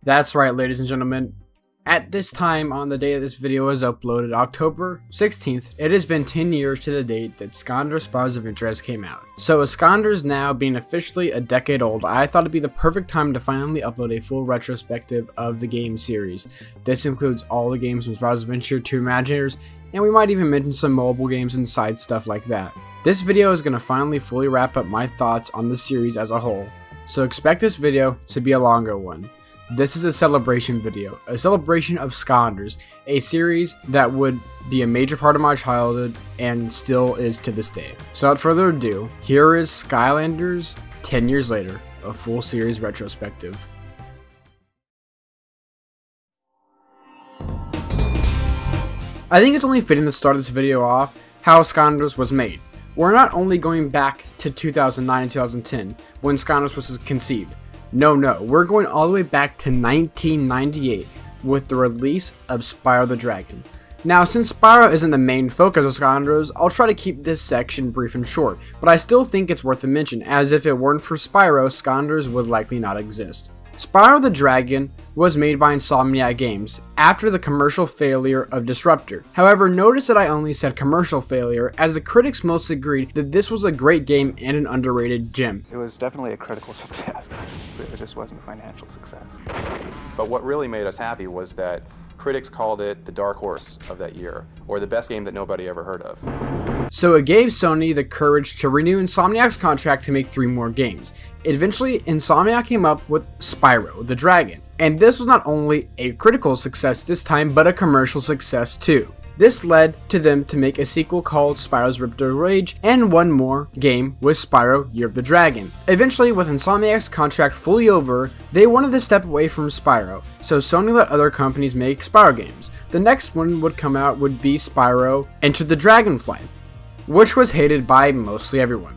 That's right, ladies and gentlemen. At this time, on the day that this video is uploaded, October 16th, it has been 10 years to the date that Skylanders Spyros Adventure has came out. So with Skylanders now being officially a decade old, I thought it'd be the perfect time to finally upload a full retrospective of the game series. This includes all the games from Spyros Adventure to Imaginators, and we might even mention some mobile games and side stuff like that. This video is going to finally fully wrap up my thoughts on the series as a whole, so expect this video to be a longer one. This is a celebration video, a celebration of Skylanders, a series that would be a major part of my childhood and still is to this day. So without further ado, here is Skylanders 10 years later, a full series retrospective. I think it's only fitting to start this video off how Skylanders was made. We're not only going back to 2009 and 2010 when Skylanders was conceived. No, we're going all the way back to 1998 with the release of Spyro the Dragon. Now, since Spyro isn't the main focus of Skylanders, I'll try to keep this section brief and short, but I still think it's worth a mention, as if it weren't for Spyro, Skylanders would likely not exist. Spyro the Dragon was made by Insomniac Games after the commercial failure of Disruptor. However, notice that I only said commercial failure, as the critics mostly agreed that this was a great game and an underrated gem. It was definitely a critical success, but it just wasn't a financial success. But what really made us happy was that critics called it the dark horse of that year, or the best game that nobody ever heard of. So it gave Sony the courage to renew Insomniac's contract to make 3 more games. Eventually, Insomniac came up with Spyro the Dragon, and this was not only a critical success this time, but a commercial success too. This led to them to make a sequel called Spyro's Ripto Rage, and one more game with Spyro Year of the Dragon. Eventually, with Insomniac's contract fully over, they wanted to step away from Spyro, so Sony let other companies make Spyro games. The next one would come out would be Spyro Enter the Dragonfly, which was hated by mostly everyone.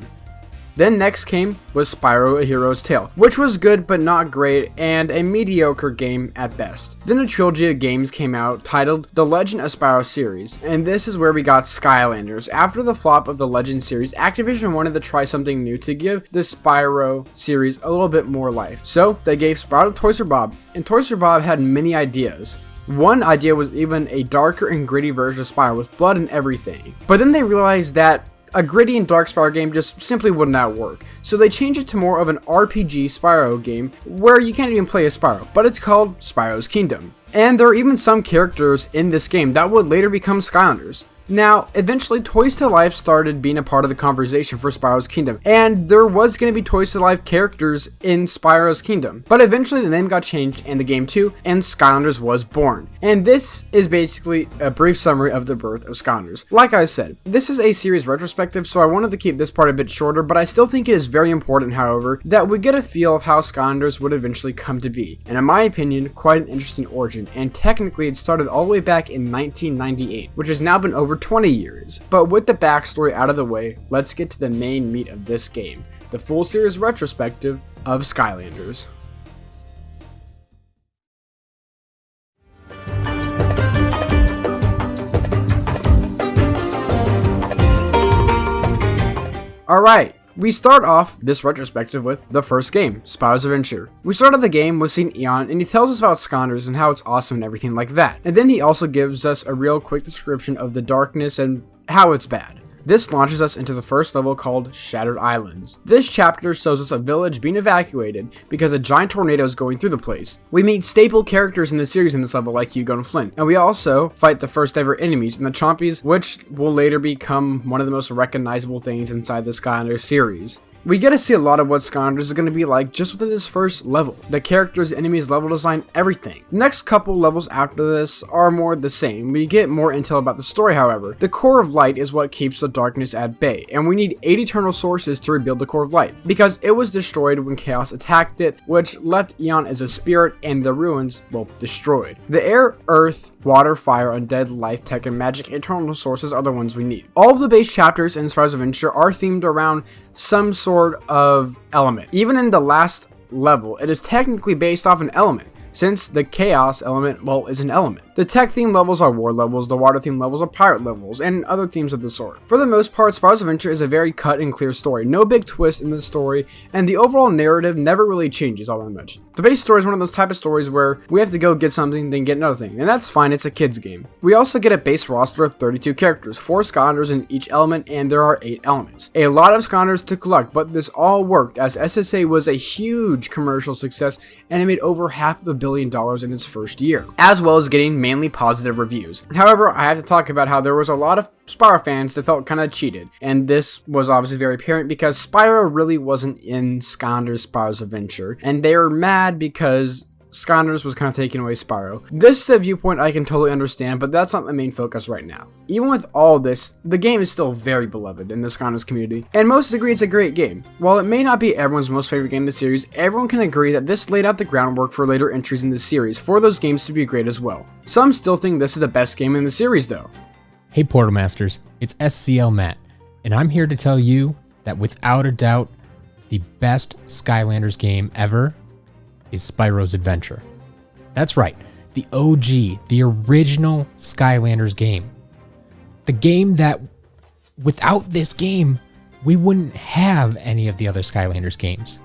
Then next came was Spyro A Hero's Tale, which was good but not great and a mediocre game at best. Then a trilogy of games came out titled The Legend of Spyro series, and this is where we got Skylanders. After the flop of the Legend series, Activision wanted to try something new to give the Spyro series a little bit more life. So they gave Spyro to Toys R Bob, and Toys R Bob had many ideas. One idea was even a darker and gritty version of Spyro with blood and everything. But then they realized that a gritty and dark Spyro game just simply would not work. So they changed it to more of an RPG Spyro game where you can't even play as Spyro, but it's called Spyro's Kingdom. And there are even some characters in this game that would later become Skylanders. Now, eventually Toys to Life started being a part of the conversation for Spyro's Kingdom, and there was going to be Toys to Life characters in Spyro's Kingdom. But eventually the name got changed in the game too, and Skylanders was born. And this is basically a brief summary of the birth of Skylanders. Like I said, this is a series retrospective, so I wanted to keep this part a bit shorter, but I still think it is very important, however, that we get a feel of how Skylanders would eventually come to be. And in my opinion, quite an interesting origin, and technically it started all the way back in 1998, which has now been over 20 years. But with the backstory out of the way, let's get to the main meat of this game, the full series retrospective of Skylanders. Alright, we start off this retrospective with the first game, Spyros Adventure. We start off the game with seeing Eon, and he tells us about Skylanders and how it's awesome and everything like that. And then he also gives us a real quick description of the darkness and how it's bad. This launches us into the first level called Shattered Islands. This chapter shows us a village being evacuated because a giant tornado is going through the place. We meet staple characters in the series in this level like Hugo and Flynn, and we also fight the first ever enemies in the Chompies, which will later become one of the most recognizable things inside the Skylanders series. We get to see a lot of what Skylanders is going to be like just within this first level. The characters, enemies, level design, everything. The next couple levels after this are more the same. We get more intel about the story, however. The Core of Light is what keeps the darkness at bay, and we need 8 eternal sources to rebuild the Core of Light, because it was destroyed when Chaos attacked it, which left Eon as a spirit and the ruins, well, destroyed. The air, earth, water, fire, undead, life, tech, and magic eternal sources are the ones we need. All of the base chapters in Spyros Adventure are themed around some sort of element. Even in the last level, it is technically based off an element, since the chaos element, well, is an element. The tech-themed levels are war levels, the water-themed levels are pirate levels, and other themes of the sort. For the most part, Spyros Adventure is a very cut and clear story, no big twist in the story, and the overall narrative never really changes all that much. The base story is one of those type of stories where we have to go get something, then get another thing, and that's fine, it's a kid's game. We also get a base roster of 32 characters, 4 Skylanders in each element, and there are 8 elements. A lot of Skylanders to collect, but this all worked as SSA was a huge commercial success and it made over $500 million in its first year, as well as getting mainly positive reviews. However, I have to talk about how there was a lot of Spyro fans that felt kind of cheated, and this was obviously very apparent because Spyro really wasn't in Skylanders Spyros Adventure, and they were mad because Skylanders was kind of taking away Spyro. This is a viewpoint I can totally understand, but that's not the main focus right now. Even with all this, the game is still very beloved in the Skylanders community, and most agree it's a great game. While it may not be everyone's most favorite game in the series, everyone can agree that this laid out the groundwork for later entries in the series for those games to be great as well. Some still think this is the best game in the series though. Hey Portal Masters, it's SCL Matt, and I'm here to tell you that without a doubt, the best Skylanders game ever is Spyros Adventure. That's right, the OG, the original Skylanders game. The game that, without this game, we wouldn't have any of the other Skylanders games.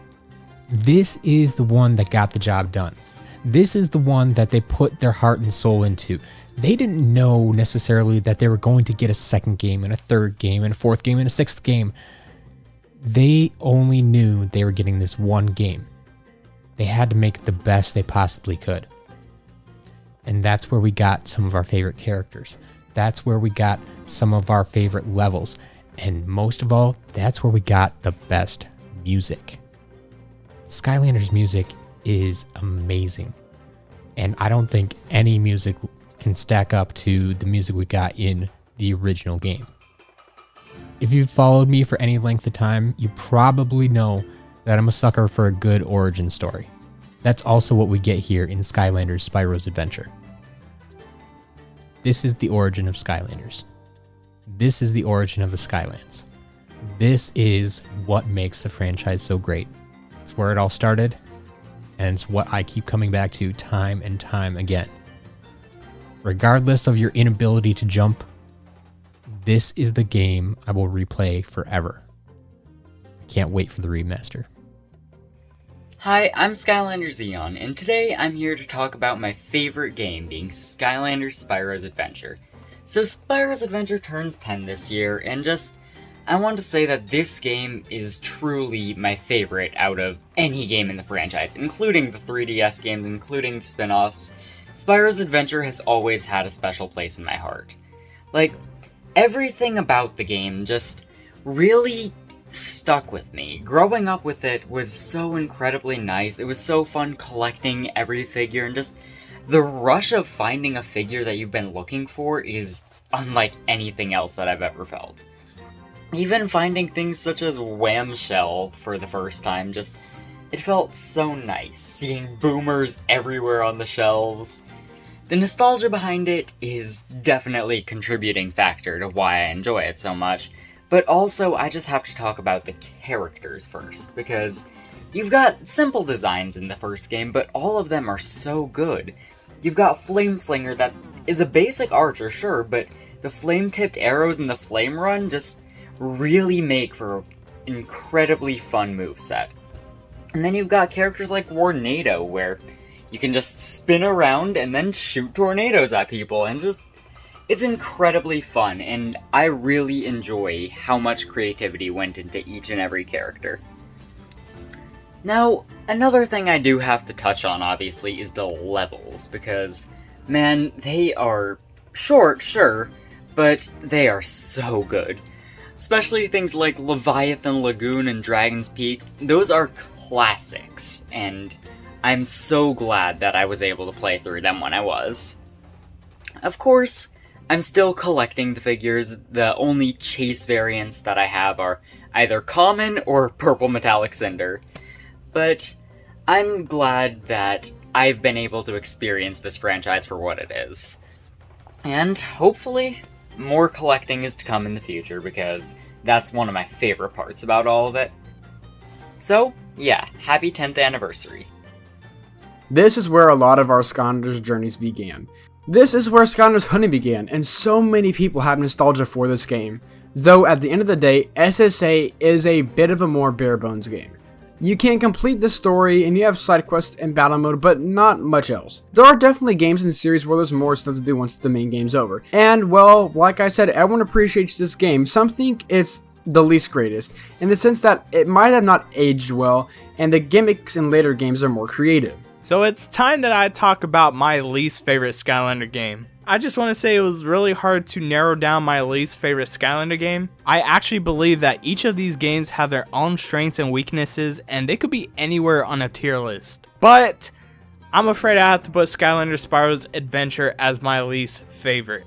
This is the one that got the job done. This is the one that they put their heart and soul into. They didn't know necessarily that they were going to get a second game and a third game and a fourth game and a sixth game. They only knew they were getting this one game. They had to make it the best they possibly could. And that's where we got some of our favorite characters. That's where we got some of our favorite levels. And most of all, that's where we got the best music. Skylanders music is amazing. And I don't think any music can stack up to the music we got in the original game. If you've followed me for any length of time, you probably know that I'm a sucker for a good origin story. That's also what we get here in Skylanders Spyros Adventure. This is the origin of Skylanders. This is the origin of the Skylands. This is what makes the franchise so great. It's where it all started, and it's what I keep coming back to time and time again. Regardless of your inability to jump, this is the game I will replay forever. I can't wait for the remaster. Hi, I'm Skylander Xeon, and today I'm here to talk about my favorite game being Skylanders Spyros Adventure. So Spyros Adventure turns 10 this year, and I want to say that this game is truly my favorite out of any game in the franchise, including the 3DS games, including the spin-offs. Spyros Adventure has always had a special place in my heart. Like, everything about the game just really stuck with me. Growing up with it was so incredibly nice. It was so fun collecting every figure, and just the rush of finding a figure that you've been looking for is unlike anything else that I've ever felt. Even finding things such as Whamshell for the first time, it felt so nice. Seeing boomers everywhere on the shelves. The nostalgia behind it is definitely a contributing factor to why I enjoy it so much. But also, I just have to talk about the characters first, because you've got simple designs in the first game, but all of them are so good. You've got Flameslinger that is a basic archer, sure, but the flame-tipped arrows and the flame run just really make for an incredibly fun moveset. And then you've got characters like Warnado, where you can just spin around and then shoot tornadoes at people, and it's incredibly fun, and I really enjoy how much creativity went into each and every character. Now, another thing I do have to touch on, obviously, is the levels, because, man, they are short, sure, but they are so good. Especially things like Leviathan Lagoon and Dragon's Peak, those are classics, and I'm so glad that I was able to play through them when I was. Of course, I'm still collecting the figures. The only chase variants that I have are either common or purple metallic cinder. But I'm glad that I've been able to experience this franchise for what it is. And hopefully, more collecting is to come in the future, because that's one of my favorite parts about all of it. So, yeah, happy 10th anniversary. This is where a lot of our Skylanders journeys began. This is where Skylanders Honey began, and so many people have nostalgia for this game. Though at the end of the day, SSA is a bit of a more bare bones game. You can complete the story and you have side quests and battle mode, but not much else. There are definitely games in the series where there's more stuff to do once the main game's over. And well, like I said, everyone appreciates this game. Some think it's the least greatest, in the sense that it might have not aged well, and the gimmicks in later games are more creative. So it's time that I talk about my least favorite Skylander game. I just want to say it was really hard to narrow down my least favorite Skylander game. I actually believe that each of these games have their own strengths and weaknesses, and they could be anywhere on a tier list. But I'm afraid I have to put Skylanders Spyros Adventure as my least favorite.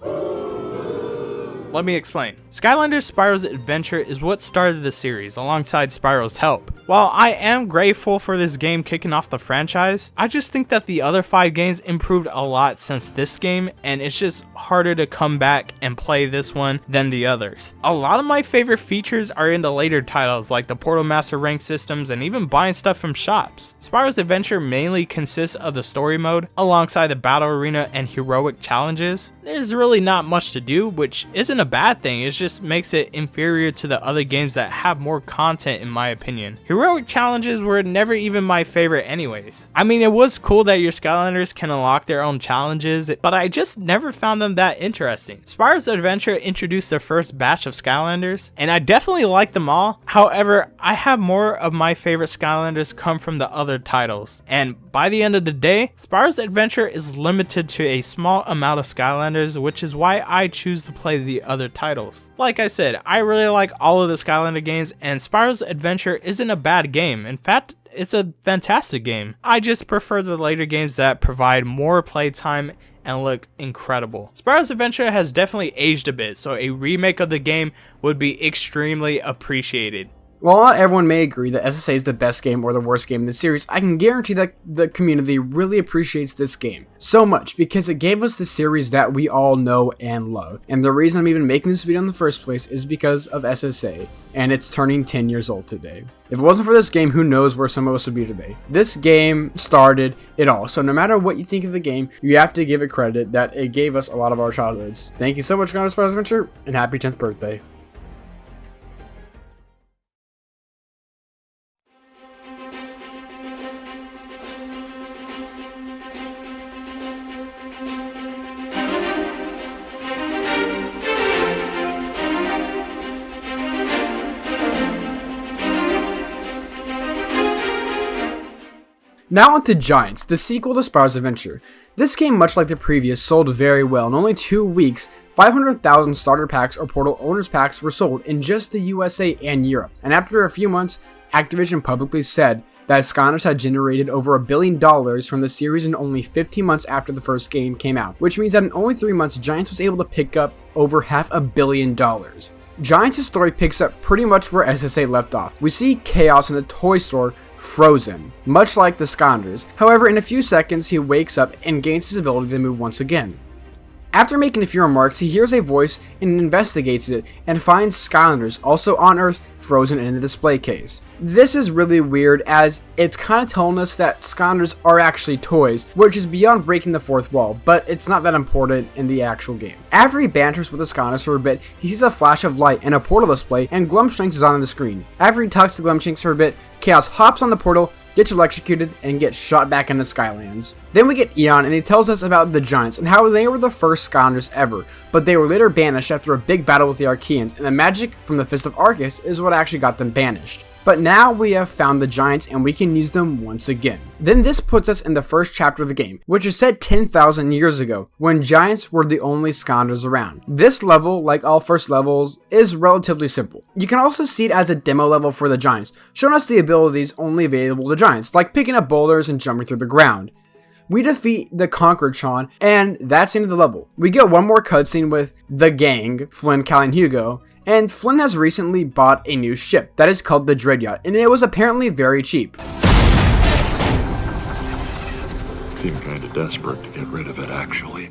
Let me explain. Skylanders Spyros Adventure is what started the series, alongside Spyro's help. While I am grateful for this game kicking off the franchise, I just think that the other 5 games improved a lot since this game, and it's just harder to come back and play this one than the others. A lot of my favorite features are in the later titles, like the Portal Master rank systems and even buying stuff from shops. Spyros Adventure mainly consists of the story mode, alongside the battle arena and heroic challenges. There's really not much to do, which isn't a bad thing, it just makes it inferior to the other games that have more content in my opinion. Heroic challenges were never even my favorite anyways. I mean, it was cool that your Skylanders can unlock their own challenges, but I just never found them that interesting. Spyros Adventure introduced the first batch of Skylanders, and I definitely like them all. However, I have more of my favorite Skylanders come from the other titles, and by the end of the day, Spyros Adventure is limited to a small amount of Skylanders, which is why I choose to play the other titles. Like I said, I really like all of the Skylander games, and Spyros Adventure isn't a bad game. In fact, it's a fantastic game. I just prefer the later games that provide more playtime and look incredible. Spyros Adventure has definitely aged a bit, so a remake of the game would be extremely appreciated. While not everyone may agree that SSA is the best game or the worst game in the series, I can guarantee that the community really appreciates this game so much because it gave us the series that we all know and love. And the reason I'm even making this video in the first place is because of SSA, and it's turning 10 years old today. If it wasn't for this game, who knows where some of us would be today. This game started it all, so no matter what you think of the game, you have to give it credit that it gave us a lot of our childhoods. Thank you so much for Spyros Adventure, and happy 10th birthday. Now on to Giants, the sequel to Spyros Adventure. This game, much like the previous, sold very well. In only 2 weeks, 500,000 starter packs or Portal Owners packs were sold in just the USA and Europe. And after a few months, Activision publicly said that Skylanders had generated over $1 billion from the series in only 15 months after the first game came out, which means that in only 3 months, Giants was able to pick up over $500 million. Giants' story picks up pretty much where SSA left off. We see chaos in the toy store frozen, much like the Skylanders. However, in a few seconds, he wakes up and gains his ability to move once again. After making a few remarks, he hears a voice and investigates it and finds Skylanders, also on Earth, frozen in the display case. This is really weird as it's kind of telling us that Skylanders are actually toys, which is beyond breaking the fourth wall, but it's not that important in the actual game. After he banters with the Skylanders for a bit, he sees a flash of light and a portal display, and Glumshanks is on the screen. After he talks to Glumshanks for a bit, Chaos hops on the portal, gets electrocuted, and gets shot back into Skylands. Then we get Eon, and he tells us about the Giants and how they were the first Skylanders ever, but they were later banished after a big battle with the Archeans, and the magic from the Fist of Arcus is what actually got them banished. But now we have found the Giants and we can use them once again. Then this puts us in the first chapter of the game, which is set 10,000 years ago, when Giants were the only Skylanders around. This level, like all first levels, is relatively simple. You can also see it as a demo level for the Giants, showing us the abilities only available to Giants, like picking up boulders and jumping through the ground. We defeat the Conquertron, and that's the end of the level. We get one more cutscene with the gang, Flynn, Callie, and Hugo, and Flynn has recently bought a new ship that is called the Dread Yacht, and it was apparently very cheap. Seemed kinda desperate to get rid of it, actually.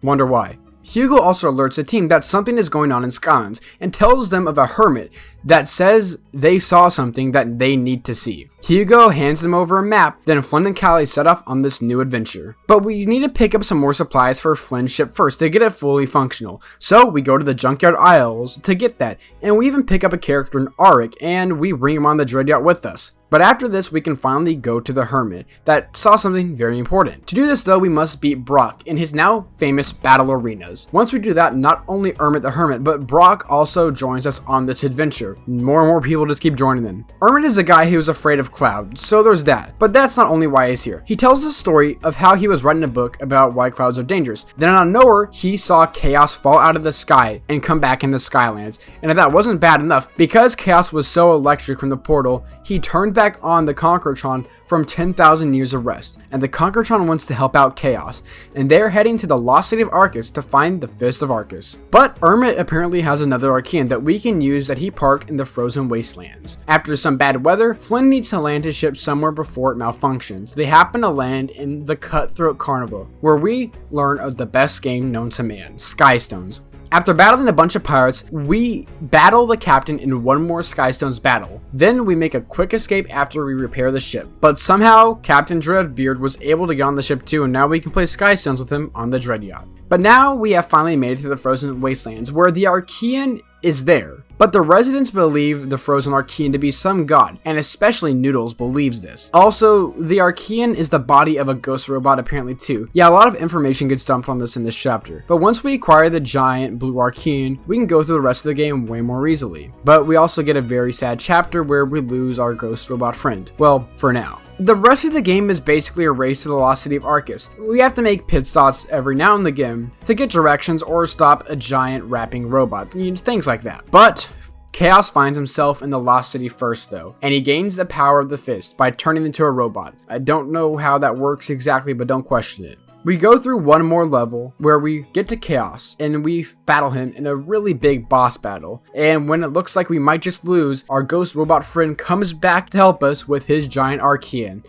Wonder why. Hugo also alerts the team that something is going on in Skylands and tells them of a hermit that says they saw something that they need to see. Hugo hands them over a map, then Flynn and Callie set off on this new adventure. But we need to pick up some more supplies for Flynn's ship first to get it fully functional. So we go to the junkyard aisles to get that, and we even pick up a character in Auric and we bring him on the dread yacht with us. But after this, we can finally go to the hermit that saw something very important. To do this though, we must beat Brock in his now famous battle arenas. Once we do that, not only Ermit the hermit, but Brock also joins us on this adventure. More and more people just keep joining them. Ermit is a guy who was afraid of Cloud, so there's that. But that's not only why he's here. He tells the story of how he was writing a book about why clouds are dangerous. Then out of nowhere, he saw Chaos fall out of the sky and come back into Skylands. And if that wasn't bad enough, because Chaos was so electric from the portal, he turned back on the Conquertron from 10,000 years of rest, and the Conquertron wants to help out Chaos, and they're heading to the lost city of Arcus to find the Fist of Arcus. But Ermit apparently has another Archean that we can use that he parked in the frozen wastelands. After some bad weather, Flynn needs to land his ship somewhere before it malfunctions. They happen to land in the Cutthroat Carnival, where we learn of the best game known to man, Skystones. After battling a bunch of pirates, we battle the captain in one more Skystones battle. Then we make a quick escape after we repair the ship. But somehow, Captain Dreadbeard was able to get on the ship too, and now we can play Skystones with him on the Dread Yacht. But now we have finally made it to the frozen wastelands, where the Archean is there. But the residents believe the frozen Archean to be some god, and especially Noodles believes this. Also, the Archean is the body of a ghost robot apparently too. Yeah, a lot of information gets dumped on this in this chapter. But once we acquire the giant blue Archean, we can go through the rest of the game way more easily. But we also get a very sad chapter where we lose our ghost robot friend. Well, for now. The rest of the game is basically a race to the lost city of Arcus. We have to make pit stops every now and again to get directions or stop a giant rapping robot, things like that. But Chaos finds himself in the lost city first though, and he gains the power of the fist by turning into a robot. I don't know how that works exactly, but don't question it. We go through one more level where we get to Chaos and we battle him in a really big boss battle. And when it looks like we might just lose, our ghost robot friend comes back to help us with his giant Archean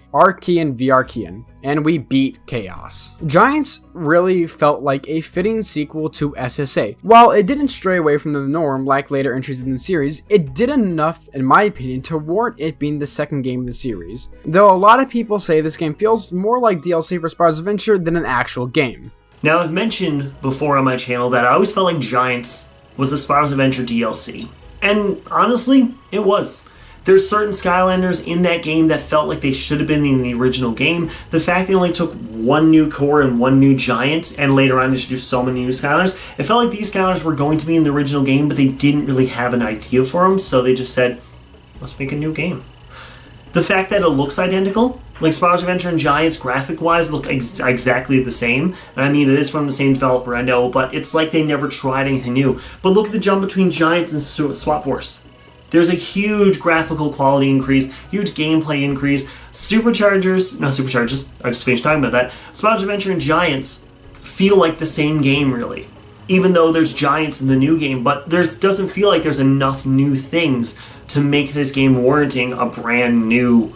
v Archean, and we beat Chaos. Giants really felt like a fitting sequel to SSA. While it didn't stray away from the norm like later entries in the series, it did enough, in my opinion, to warrant it being the second game of the series. Though a lot of people say this game feels more like DLC for Spyros Adventure than an actual game. Now, I've mentioned before on my channel that I always felt like Giants was the Spyros Adventure DLC. And honestly, it was. There's certain Skylanders in that game that felt like they should have been in the original game. The fact they only took one new core and one new giant, and later on introduced so many new Skylanders, it felt like these Skylanders were going to be in the original game, but they didn't really have an idea for them, so they just said, let's make a new game. The fact that it looks identical, like Spyros Adventure and Giants graphic-wise look exactly the same, and I mean it is from the same developer, I know, but it's like they never tried anything new. But look at the jump between Giants and Swap Force. There's a huge graphical quality increase, huge gameplay increase. Superchargers, I just finished talking about that. Spyros Adventure and Giants feel like the same game, really. Even though there's Giants in the new game, but doesn't feel like there's enough new things to make this game warranting a brand new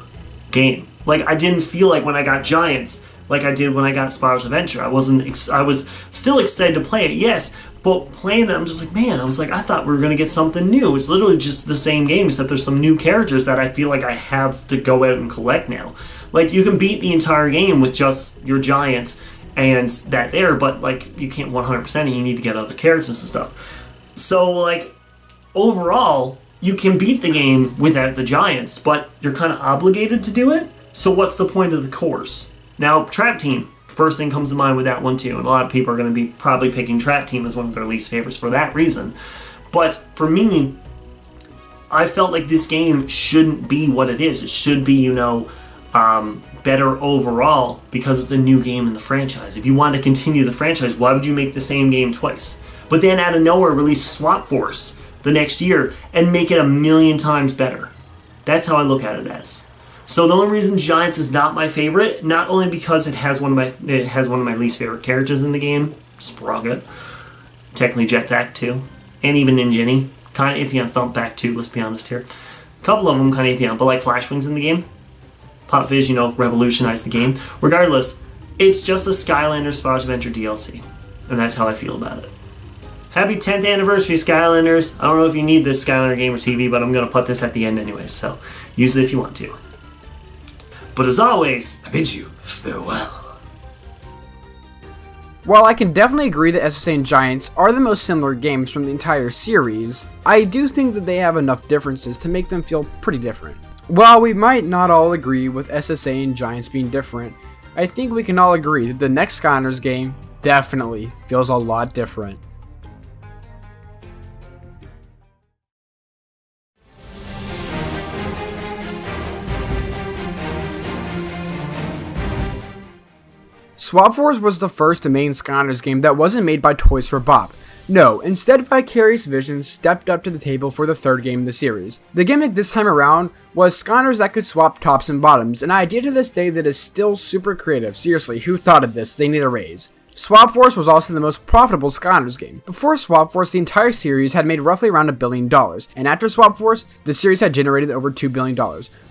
game. Like, I didn't feel like when I got Giants like I did when I got Spyros Adventure. I was still excited to play it, yes, but playing it, I'm just like, man, I thought we were going to get something new. It's literally just the same game, except there's some new characters that I feel like I have to go out and collect now. Like, you can beat the entire game with just your Giant and that there, but, like, you can't 100% it, you need to get other characters and stuff. So, like, overall, you can beat the game without the Giants, but you're kind of obligated to do it. So what's the point of the course? Now, Trap Team, first thing comes to mind with that one too, and a lot of people are going to be probably picking Trap Team as one of their least favorites for that reason. But for me, I felt like this game shouldn't be what it is. It should be, better overall because it's a new game in the franchise. If you want to continue the franchise, why would you make the same game twice? But then out of nowhere release Swap Force the next year and make it 1,000,000 times better. That's how I look at it as. So the only reason Giants is not my favorite, not only because it has one of my least favorite characters in the game, Sprocket, technically Jetpack too, and even Ninjini, kind of iffy on Thumpback too, let's be honest here. A couple of them kind of iffy on, but like Flashwings in the game, Pop Fizz, revolutionized the game. Regardless, it's just a Skylanders Spyros Adventure DLC, and that's how I feel about it. Happy 10th anniversary, Skylanders. I don't know if you need this Skylander Gamer TV, but I'm going to put this at the end anyway, so use it if you want to. But as always, I bid you farewell. While I can definitely agree that SSA and Giants are the most similar games from the entire series, I do think that they have enough differences to make them feel pretty different. While we might not all agree with SSA and Giants being different, I think we can all agree that the next Skylanders game definitely feels a lot different. Swap Force was the first main Skylanders game that wasn't made by Toys for Bob. No, instead Vicarious Visions stepped up to the table for the third game in the series. The gimmick this time around was Skylanders that could swap tops and bottoms, an idea to this day that is still super creative. Seriously, who thought of this? They need a raise. Swap Force was also the most profitable Skylanders game. Before Swap Force, the entire series had made roughly around $1 billion, and after Swap Force, the series had generated over $2 billion,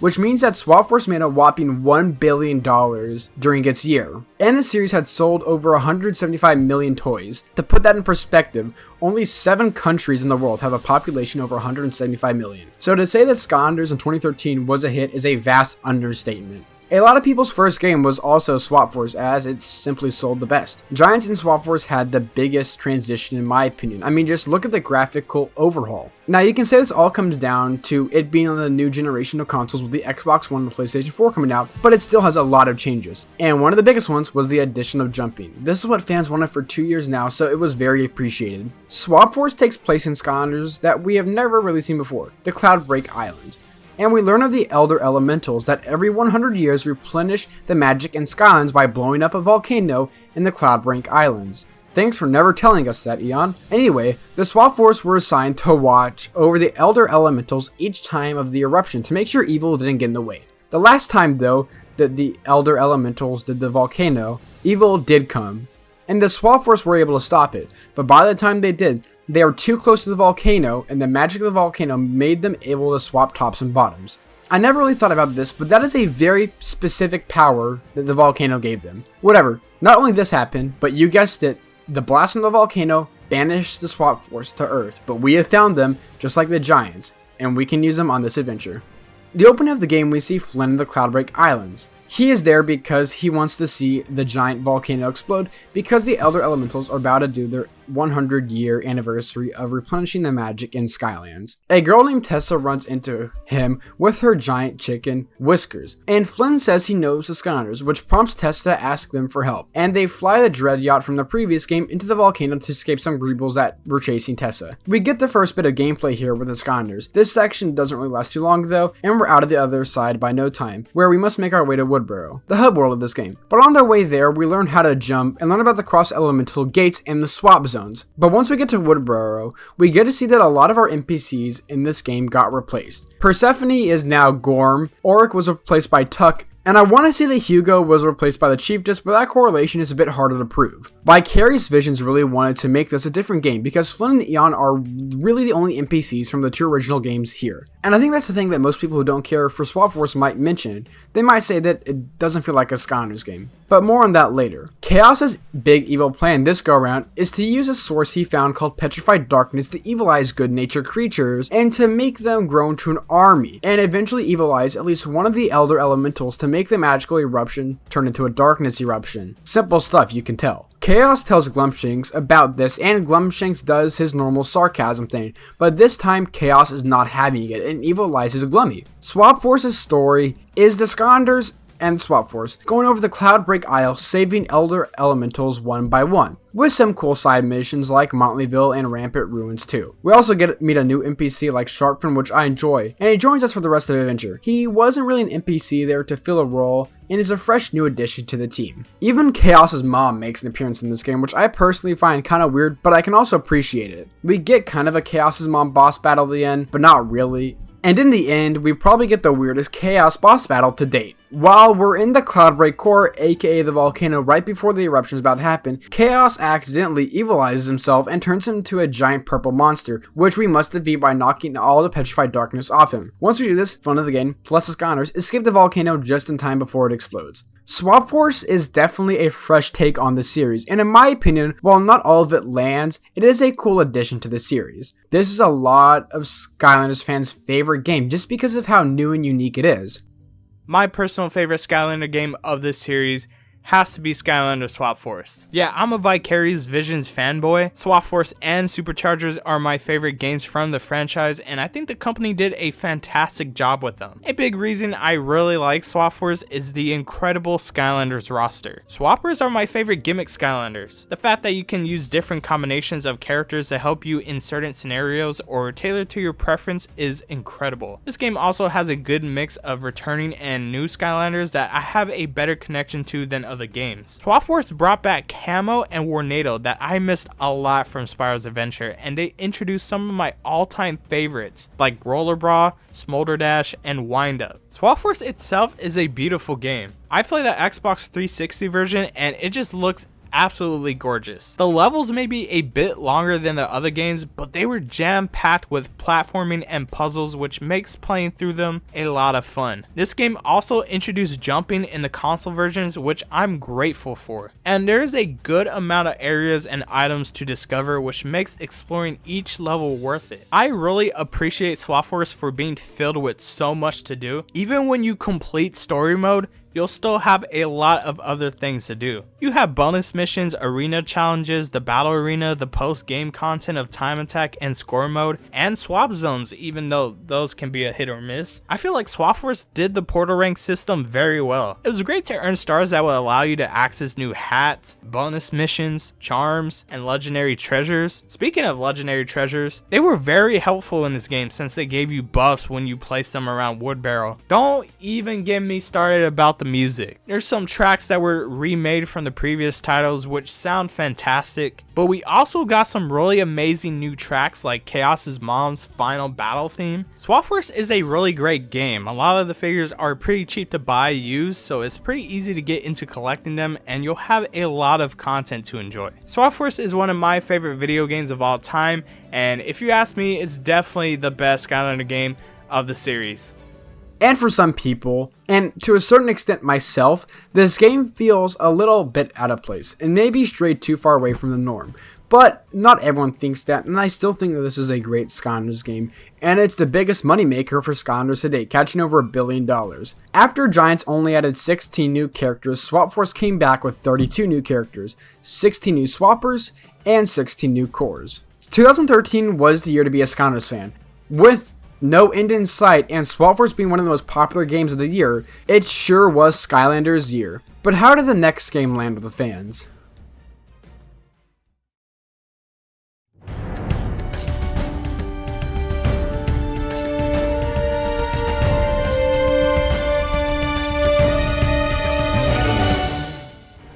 which means that Swap Force made a whopping $1 billion during its year, and the series had sold over 175 million toys. To put that in perspective, only 7 countries in the world have a population over 175 million. So to say that Skylanders in 2013 was a hit is a vast understatement. A lot of people's first game was also Swap Force, as it simply sold the best. Giants and Swap Force had the biggest transition in my opinion. I mean, just look at the graphical overhaul. Now you can say this all comes down to it being on the new generation of consoles with the Xbox One and the PlayStation 4 coming out, but it still has a lot of changes. And one of the biggest ones was the addition of jumping. This is what fans wanted for 2 years now, so it was very appreciated. Swap Force takes place in Skylanders that we have never really seen before, the Cloudbreak Islands. And we learn of the Elder Elementals that every 100 years replenish the magic in Skylands by blowing up a volcano in the Cloudbreak Islands. Thanks for never telling us that, Eon. Anyway, the Swap Force were assigned to watch over the Elder Elementals each time of the eruption to make sure evil didn't get in the way. The last time, though, that the Elder Elementals did the volcano, evil did come, and the Swap Force were able to stop it, but by the time they did, they were too close to the volcano, and the magic of the volcano made them able to swap tops and bottoms. I never really thought about this, but that is a very specific power that the volcano gave them. Whatever, not only this happened, but you guessed it, the blast from the volcano banished the Swap Force to Earth, but we have found them, just like the Giants, and we can use them on this adventure. The opening of the game, we see Flynn in the Cloudbreak Islands. He is there because he wants to see the giant volcano explode because the Elder Elementals are about to do their 100-year anniversary of replenishing the magic in Skylands. A girl named Tessa runs into him with her giant chicken whiskers, and Flynn says he knows the Skylanders, which prompts Tessa to ask them for help, and they fly the Dread Yacht from the previous game into the volcano to escape some Greebles that were chasing Tessa. We get the first bit of gameplay here with the Skylanders. This section doesn't really last too long though, and we're out of the other side by no time, where we must make our way to Woodboro, the hub world of this game. But on their way there, we learn how to jump and learn about the cross-elemental gates and the swap zones. But once we get to Woodboro, we get to see that a lot of our NPCs in this game got replaced. Persephone is now Gorm, Auric was replaced by Tuck, and I want to say that Hugo was replaced by the Chiefess, but that correlation is a bit harder to prove. Vicarious Visions really wanted to make this a different game because Flynn and Eon are really the only NPCs from the 2 original games here. And I think that's the thing that most people who don't care for Swap Force might mention. They might say that it doesn't feel like a Skylanders game. But more on that later. Chaos's big evil plan this go around is to use a source he found called Petrified Darkness to evilize good-natured creatures and to make them grow into an army, and eventually evilize at least one of the Elder Elementals to make the magical eruption turn into a darkness eruption. Simple stuff, you can tell. Chaos tells Glumshanks about this, and Glumshanks does his normal sarcasm thing, but this time Chaos is not having it and evilizes Glummy. Swap Force's story is the Skylanders and Swap Force going over the Cloudbreak Isle, saving Elder Elementals one by one, with some cool side missions like Montleyville and Rampant Ruins too. We also get to meet a new NPC like Sharpfin, which I enjoy, and he joins us for the rest of the adventure. He wasn't really an NPC there to fill a role, and is a fresh new addition to the team. Even Chaos's mom makes an appearance in this game, which I personally find kind of weird, but I can also appreciate it. We get kind of a Chaos's mom boss battle at the end, but not really. And in the end, we probably get the weirdest Chaos boss battle to date. While we're in the Cloudbreak core, aka the volcano right before the eruption is about to happen, Chaos accidentally evilizes himself and turns him into a giant purple monster, which we must defeat by knocking all the petrified darkness off him. Once we do this, fun of the game, plus the Skylanders, escape the volcano just in time before it explodes. Swap Force is definitely a fresh take on the series, and in my opinion, while not all of it lands, it is a cool addition to the series. This is a lot of Skylanders fans' favorite game just because of how new and unique it is. My personal favorite Skylander game of this series has to be Skylanders Swap Force. Yeah, I'm a Vicarious Visions fanboy. Swap Force and Superchargers are my favorite games from the franchise, and I think the company did a fantastic job with them. A big reason I really like Swap Force is the incredible Skylanders roster. Swappers are my favorite gimmick Skylanders. The fact that you can use different combinations of characters to help you in certain scenarios or tailor to your preference is incredible. This game also has a good mix of returning and new Skylanders that I have a better connection to than other games. Swap Force brought back Camo and Warnado that I missed a lot from Spyros Adventure, and they introduced some of my all-time favorites like Roller Bra, Smolder Dash, and Wind Up. Swap Force itself is a beautiful game. I play the Xbox 360 version and it just looks absolutely gorgeous. The levels may be a bit longer than the other games, but they were jam-packed with platforming and puzzles, which makes playing through them a lot of fun. This game also introduced jumping in the console versions, which I'm grateful for. And there's a good amount of areas and items to discover, which makes exploring each level worth it. I really appreciate Swap Force for being filled with so much to do. Even when you complete story mode, you'll still have a lot of other things to do. You have bonus missions, arena challenges, the battle arena, the post-game content of time attack and score mode, and swap zones, even though those can be a hit or miss. I feel like Swap Force did the portal rank system very well. It was great to earn stars that would allow you to access new hats, bonus missions, charms, and legendary treasures. Speaking of legendary treasures, they were very helpful in this game since they gave you buffs when you placed them around Wood Barrel. Don't even get me started about the music. There's some tracks that were remade from the previous titles which sound fantastic, but we also got some really amazing new tracks like Chaos's mom's final battle theme. Swap Force is a really great game. A lot of the figures are pretty cheap to buy used, so it's pretty easy to get into collecting them and you'll have a lot of content to enjoy. Swap Force is one of my favorite video games of all time, and if you ask me, it's definitely the best Skylander game of the series. And for some people, and to a certain extent myself, this game feels a little bit out of place and maybe strayed too far away from the norm. But not everyone thinks that, and I still think that this is a great Skylanders game, and it's the biggest moneymaker for Skylanders to date, catching over $1 billion. After Giants only added 16 new characters, Swap Force came back with 32 new characters, 16 new swappers, and 16 new cores. 2013 was the year to be a Skylanders fan. With no end in sight and Swap Force being one of the most popular games of the year, it sure was Skylanders' year. But how did the next game land with the fans?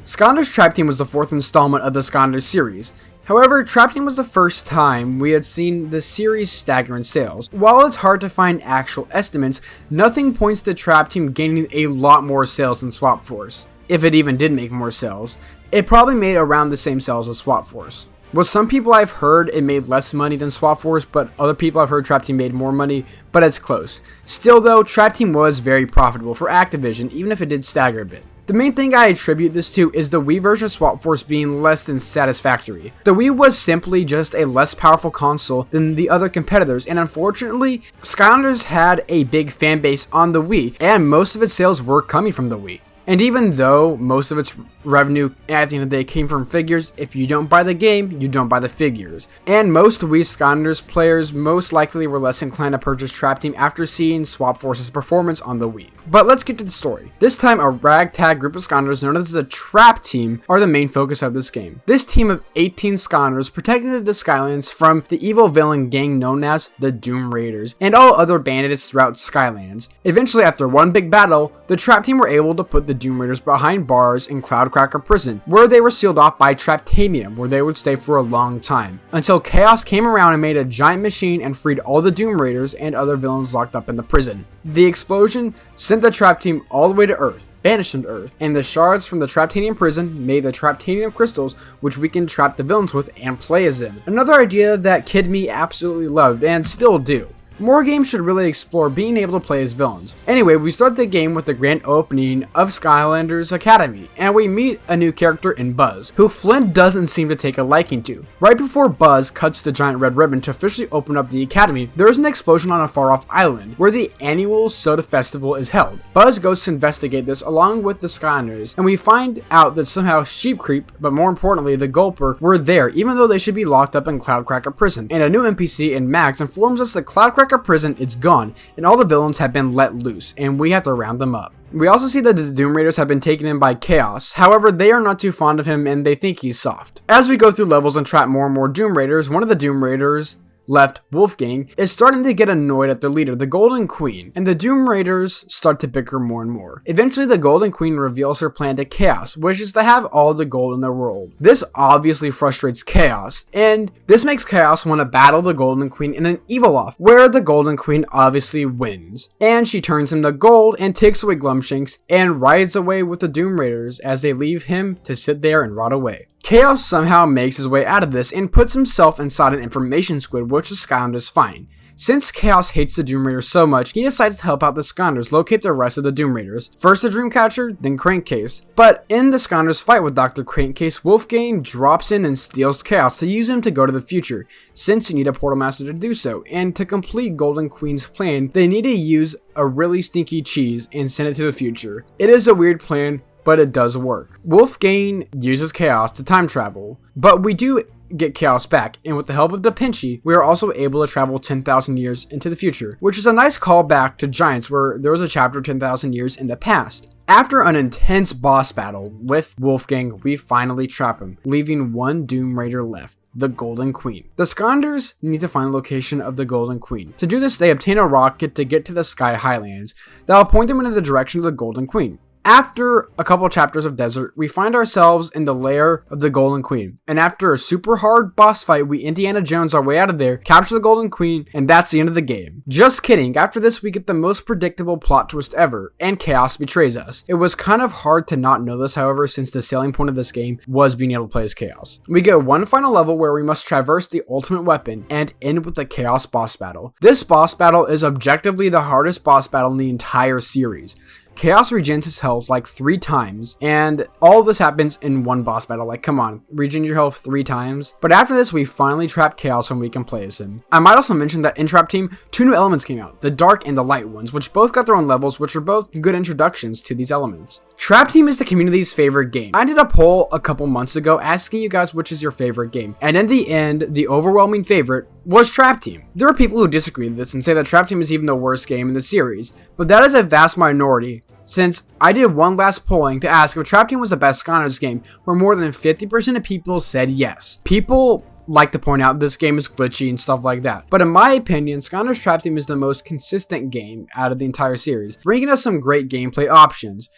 Skylanders Trap Team was the fourth installment of the Skylanders series. However, Trap Team was the first time we had seen the series stagger in sales. While it's hard to find actual estimates, nothing points to Trap Team gaining a lot more sales than Swap Force. If it even did make more sales, it probably made around the same sales as Swap Force. With some people I've heard it made less money than Swap Force, but other people I've heard Trap Team made more money, but it's close. Still though, Trap Team was very profitable for Activision, even if it did stagger a bit. The main thing I attribute this to is the Wii version of Swap Force being less than satisfactory. The Wii was simply just a less powerful console than the other competitors, and unfortunately, Skylanders had a big fan base on the Wii, and most of its sales were coming from the Wii. And even though most of its revenue at the end of the day came from figures, if you don't buy the game, you don't buy the figures. And most Wii Skylanders players most likely were less inclined to purchase Trap Team after seeing Swap Force's performance on the Wii. But let's get to the story. This time, a ragtag group of Skylanders known as the Trap Team are the main focus of this game. This team of 18 Skylanders protected the Skylands from the evil villain gang known as the Doom Raiders and all other bandits throughout Skylands. Eventually, after one big battle, the Trap Team were able to put the the Doom Raiders behind bars in Cloudcracker Prison, where they were sealed off by Traptanium, where they would stay for a long time, until Chaos came around and made a giant machine and freed all the Doom Raiders and other villains locked up in the prison. The explosion sent the Trap Team all the way to Earth, banished them to Earth, and the shards from the Traptanium prison made the Traptanium crystals, which we can trap the villains with and play as them. Another idea that Kid Me absolutely loved and still do. More games should really explore being able to play as villains. Anyway, we start the game with the grand opening of Skylanders Academy, and we meet a new character in Buzz, who Flint doesn't seem to take a liking to. Right before Buzz cuts the giant red ribbon to officially open up the academy, there is an explosion on a far-off island, where the annual soda festival is held. Buzz goes to investigate this along with the Skylanders, and we find out that somehow Sheep Creep, but more importantly the Gulper, were there, even though they should be locked up in Cloudcracker Prison. And a new NPC in Max informs us that Cloudcracker Prison is gone and all the villains have been let loose and we have to round them up. We also see that the Doom Raiders have been taken in by Chaos, however they are not too fond of him and they think he's soft. As we go through levels and trap more and more Doom Raiders, one of the Doom Raiders left Wolfgang is starting to get annoyed at their leader, the Golden Queen, and the Doom Raiders start to bicker more and more. Eventually, the Golden Queen reveals her plan to Chaos, which is to have all the gold in the world. This obviously frustrates Chaos, and this makes Chaos want to battle the Golden Queen in an Evil-Off, where the Golden Queen obviously wins, and she turns him to gold and takes away Glumshanks and rides away with the Doom Raiders as they leave him to sit there and rot away. Chaos somehow makes his way out of this and puts himself inside an information squid, which the Skylanders find. Since Chaos hates the Doom Raiders so much, he decides to help out the Skylanders locate the rest of the Doom Raiders. First the Dreamcatcher, then Crankcase. But in the Skylanders fight with Dr. Crankcase, Wolfgang drops in and steals Chaos to use him to go to the future, since you need a Portal Master to do so, and to complete Golden Queen's plan, they need to use a really stinky cheese and send it to the future. It is a weird plan, but it does work. Wolfgang uses Chaos to time travel, but we do get Chaos back, and with the help of Da Vinci, we are also able to travel 10,000 years into the future, which is a nice callback to Giants, where there was a chapter 10,000 years in the past. After an intense boss battle with Wolfgang, we finally trap him, leaving one Doom Raider left, the Golden Queen. The Skylanders need to find the location of the Golden Queen. To do this, they obtain a rocket to get to the Sky Highlands that will point them in the direction of the Golden Queen. After a couple chapters of desert, we find ourselves in the lair of the Golden Queen, and after a super hard boss fight, we Indiana Jones our way out of there, capture the Golden Queen, and that's the end of the game. Just kidding, after this we get the most predictable plot twist ever, and Chaos betrays us. It was kind of hard to not know this, however, since the selling point of this game was being able to play as Chaos. We get one final level where we must traverse the ultimate weapon, and end with the Chaos boss battle. This boss battle is objectively the hardest boss battle in the entire series. Chaos regens his health like 3 times, and all of this happens in one boss battle. Like, come on, regen your health 3 times. But after this, we finally trap Chaos and we can play as him. I might also mention that in Trap Team, 2 new elements came out, the dark and the light ones, which both got their own levels, which are both good introductions to these elements. Trap Team is the community's favorite game. I did a poll a couple months ago asking you guys which is your favorite game, and in the end, the overwhelming favorite was Trap Team. There are people who disagree with this and say that Trap Team is even the worst game in the series, but that is a vast minority, since I did one last polling to ask if Trap Team was the best Skylanders game, where more than 50% of people said yes. People like to point out this game is glitchy and stuff like that, but in my opinion, Skylanders Trap Team is the most consistent game out of the entire series, bringing us some great gameplay options.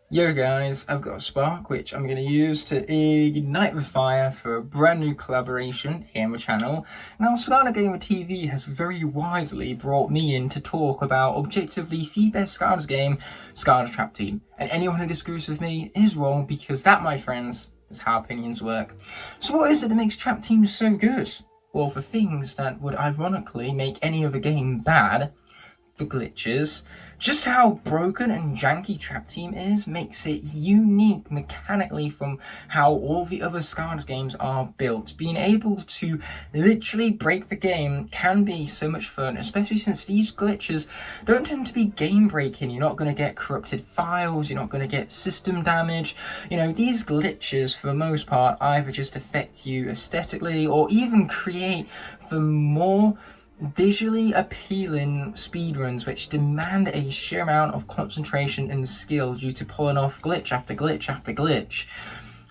Yo guys, I've got a spark which I'm going to use to ignite the fire for a brand new collaboration here on the channel. Now, Skylar Gamer TV has very wisely brought me in to talk about objectively the best Skylanders game, Skylanders Trap Team. And anyone who disagrees with me is wrong, because that, my friends, is how opinions work. So what is it that makes Trap Team so good? Well, the things that would ironically make any other game bad, the glitches. Just how broken and janky Trap Team is makes it unique mechanically from how all the other Skylanders games are built. Being able to literally break the game can be so much fun, especially since these glitches don't tend to be game breaking. You're not going to get corrupted files, you're not going to get system damage. You know, these glitches for the most part either just affect you aesthetically or even create the more visually appealing speedruns which demand a sheer amount of concentration and skill due to pulling off glitch after glitch after glitch.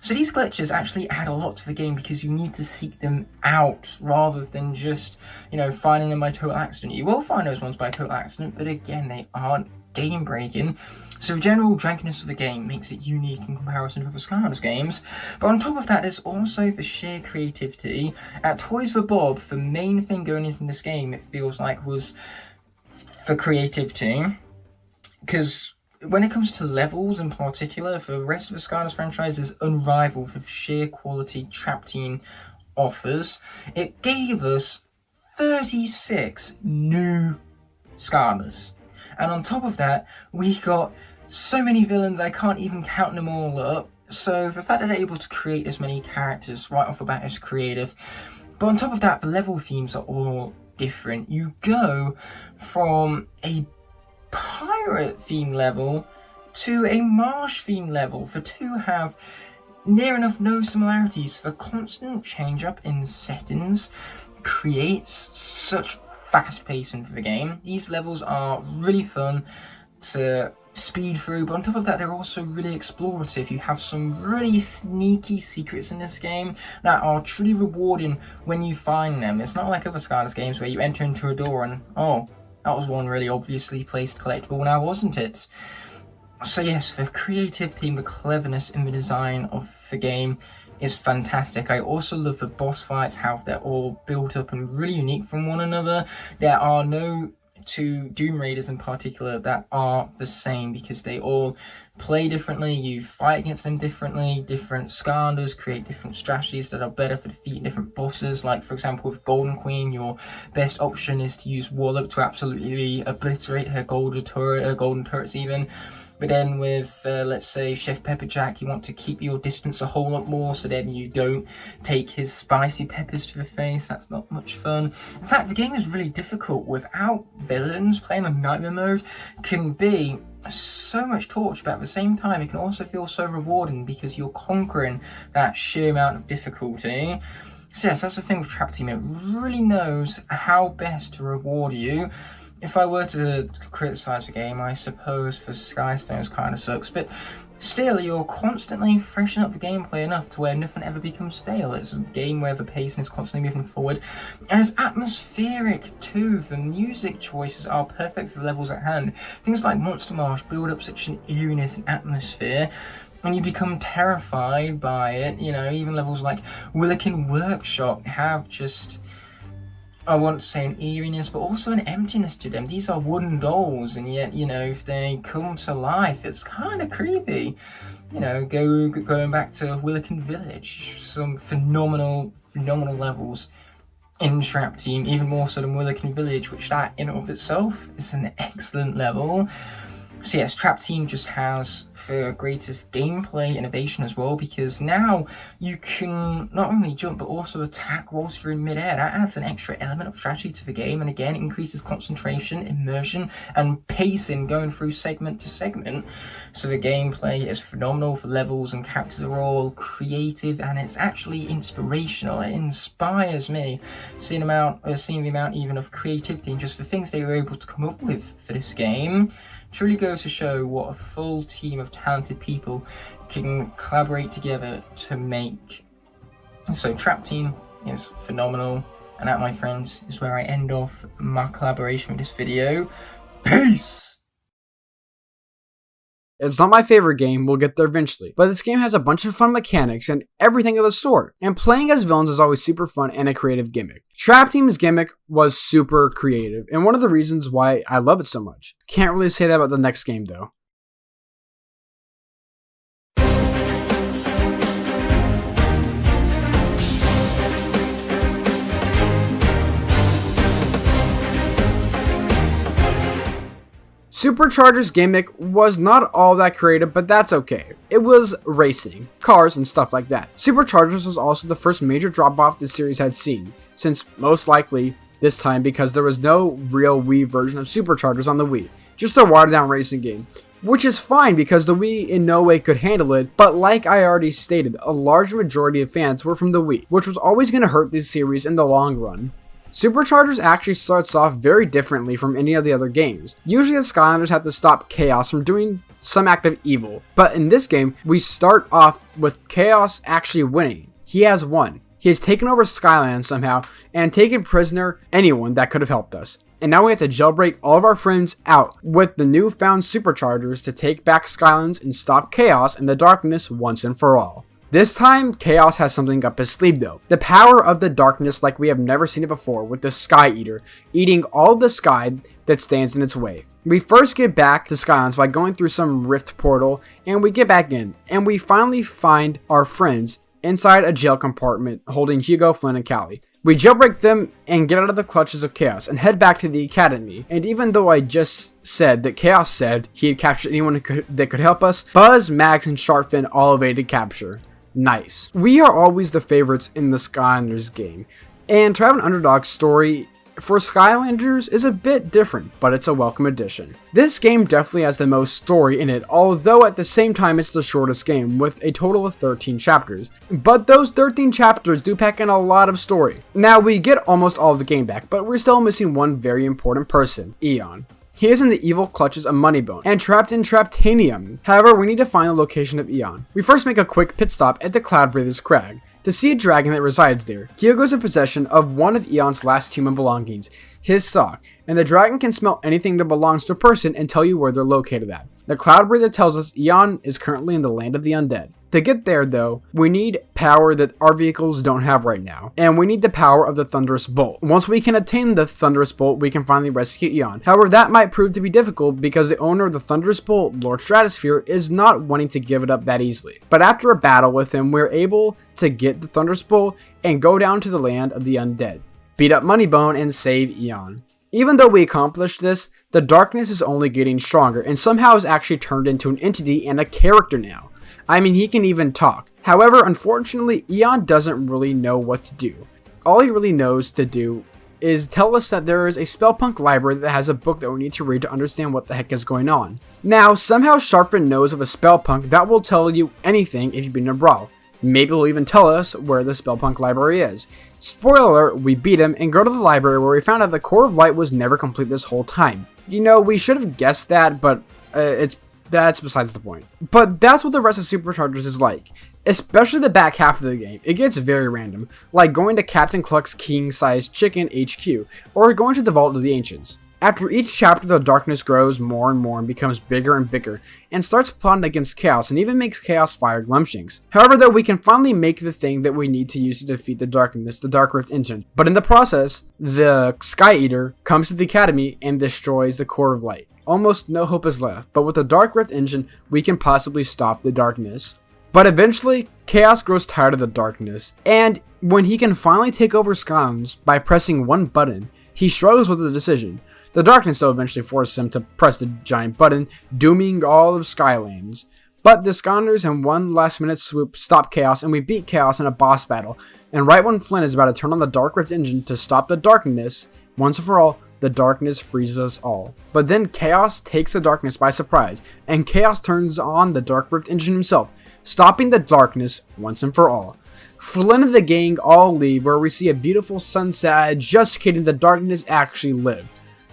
So these glitches actually add a lot to the game because you need to seek them out rather than just, you know, finding them by total accident. You will find those ones by total accident, but again, they aren't game breaking. So the general jankiness of the game makes it unique in comparison to other Skylanders games. But on top of that, there's also the sheer creativity. At Toys for Bob, the main thing going into this game, it feels like, was the creativity. Because when it comes to levels in particular, the rest of the Skylanders franchise is unrivaled with sheer quality Trap Team offers. It gave us 36 new Skylanders. And on top of that, we got so many villains, I can't even count them all up. So the fact that they're able to create as many characters right off the bat is creative. But on top of that, the level themes are all different. You go from a pirate theme level to a marsh theme level. The two have near enough no similarities. The constant change up in settings creates such fast pacing for the game. These levels are really fun to speed through, but on top of that, they're also really explorative. You have some really sneaky secrets in this game that are truly rewarding when you find them. It's not like other Skylanders games where you enter into a door and, oh, that was one really obviously placed collectible, now wasn't it? So yes, the creativity and the cleverness in the design of the game is fantastic. I also love the boss fights, how they're all built up and really unique from one another. There are no two Doom Raiders in particular that are the same because they all play differently, you fight against them differently, different Skylanders create different strategies that are better for defeating different bosses. Like for example with Golden Queen, your best option is to use Wallop to absolutely obliterate her golden turrets even. But then with, let's say, Chef Pepperjack, you want to keep your distance a whole lot more so then you don't take his spicy peppers to the face. That's not much fun. In fact, the game is really difficult. Without villains, playing on Nightmare mode can be so much torture, but at the same time, it can also feel so rewarding because you're conquering that sheer amount of difficulty. So yes, that's the thing with Trap Team. It really knows how best to reward you. If I were to criticise the game, I suppose for Skystones kind of sucks, but still, you're constantly freshening up the gameplay enough to where nothing ever becomes stale. It's a game where the pacing is constantly moving forward, and it's atmospheric too. The music choices are perfect for the levels at hand. Things like Monster Marsh build up such an eeriness and atmosphere, and you become terrified by it. You know, even levels like Willikin Workshop have just, I want to say, an eeriness, but also an emptiness to them. These are wooden dolls, and yet, you know, if they come to life, it's kind of creepy. You know, going back to Willikin Village, some phenomenal levels in Trap Team, even more so than Willikin Village, which that in and of itself is an excellent level. So yes, Trap Team just has the greatest gameplay innovation as well, because now you can not only jump but also attack whilst you're in midair. That adds an extra element of strategy to the game, and again, it increases concentration, immersion, and pacing going through segment to segment. So the gameplay is phenomenal. The levels and characters are all creative, and it's actually inspirational. It inspires me seeing the amount even of creativity and just the things they were able to come up with for this game. Truly goes to show what a full team of talented people can collaborate together to make. So Trap Team is phenomenal, and that, my friends, is where I end off my collaboration with this video. Peace! It's not my favorite game, we'll get there eventually, but this game has a bunch of fun mechanics and everything of the sort, and playing as villains is always super fun and a creative gimmick. Trap Team's gimmick was super creative, and one of the reasons why I love it so much. Can't really say that about the next game though. Superchargers' gimmick was not all that creative, but that's okay. It was racing, cars, and stuff like that. Superchargers was also the first major drop-off the series had seen, since most likely this time because there was no real Wii version of Superchargers on the Wii, just a watered-down racing game. Which is fine because the Wii in no way could handle it, but like I already stated, a large majority of fans were from the Wii, which was always going to hurt this series in the long run. Superchargers actually starts off very differently from any of the other games. Usually the Skylanders have to stop Chaos from doing some act of evil, but in this game, we start off with Chaos actually winning. He has won. He has taken over Skyland somehow and taken prisoner anyone that could have helped us, and now we have to jailbreak all of our friends out with the newfound Superchargers to take back Skylands and stop chaos and the darkness once and for all. This time, Chaos has something up his sleeve though. The power of the darkness like we have never seen it before, with the Sky Eater eating all the sky that stands in its way. We first get back to Skylands by going through some rift portal, and we get back in, and we finally find our friends inside a jail compartment holding Hugo, Flynn, and Callie. We jailbreak them and get out of the clutches of Chaos and head back to the academy. And even though I just said that Chaos said he had captured anyone that could help us, Buzz, Max, and Sharkfin all evaded capture. Nice. We are always the favorites in the Skylanders game, and to have an underdog story for Skylanders is a bit different, but it's a welcome addition. This game definitely has the most story in it, although at the same time it's the shortest game, with a total of 13 chapters. But those 13 chapters do pack in a lot of story. Now, we get almost all of the game back, but we're still missing one very important person, Eon. He is in the evil clutches of Moneybone and trapped in Traptanium. However, we need to find the location of Eon. We first make a quick pit stop at the Cloud Breather's Crag to see a dragon that resides there. Hugo's in possession of one of Eon's last human belongings, his sock, and the dragon can smell anything that belongs to a person and tell you where they're located at. The Cloud Breather tells us Eon is currently in the land of the undead. To get there though, we need power that our vehicles don't have right now, and we need the power of the Thunderous Bolt. Once we can attain the Thunderous Bolt, we can finally rescue Eon. However, that might prove to be difficult because the owner of the Thunderous Bolt, Lord Stratosphere, is not wanting to give it up that easily. But after a battle with him, we're able to get the Thunderous Bolt and go down to the land of the undead, beat up Moneybone, and save Eon. Even though we accomplished this, the darkness is only getting stronger and somehow has actually turned into an entity and a character now. I mean, he can even talk. However, unfortunately, Eon doesn't really know what to do. All he really knows to do is tell us that there is a Spellpunk library that has a book that we need to read to understand what the heck is going on. Now, somehow Sharpin knows of a Spellpunk that will tell you anything if you've been in a brawl. Maybe he'll even tell us where the Spellpunk library is. Spoiler alert, we beat him and go to the library where we found out the Core of Light was never complete this whole time. You know, we should have guessed that, but that's besides the point. But that's what the rest of Superchargers is like. Especially the back half of the game. It gets very random, like going to Captain Cluck's king-sized chicken HQ, or going to the Vault of the Ancients. After each chapter, the darkness grows more and more and becomes bigger and bigger, and starts plotting against Chaos, and even makes Chaos fire Glumshanks. However, though, we can finally make the thing that we need to use to defeat the darkness, the Dark Rift engine. But in the process, the Sky Eater comes to the Academy and destroys the Core of Light. Almost no hope is left, but with the Dark Rift engine, we can possibly stop the darkness. But eventually, Chaos grows tired of the darkness, and when he can finally take over Skylands by pressing one button, he struggles with the decision. The darkness though eventually forces him to press the giant button, dooming all of Skylands. But the Skylanders in one last minute swoop stop Chaos, and we beat Chaos in a boss battle. And right when Flynn is about to turn on the Dark Rift engine to stop the darkness, once and for all, the darkness freezes us all. But then Chaos takes the darkness by surprise, and Chaos turns on the Dark Rift engine himself, stopping the darkness once and for all. Flynn and the gang all leave, where we see a beautiful sunset just kidding, the darkness actually lived.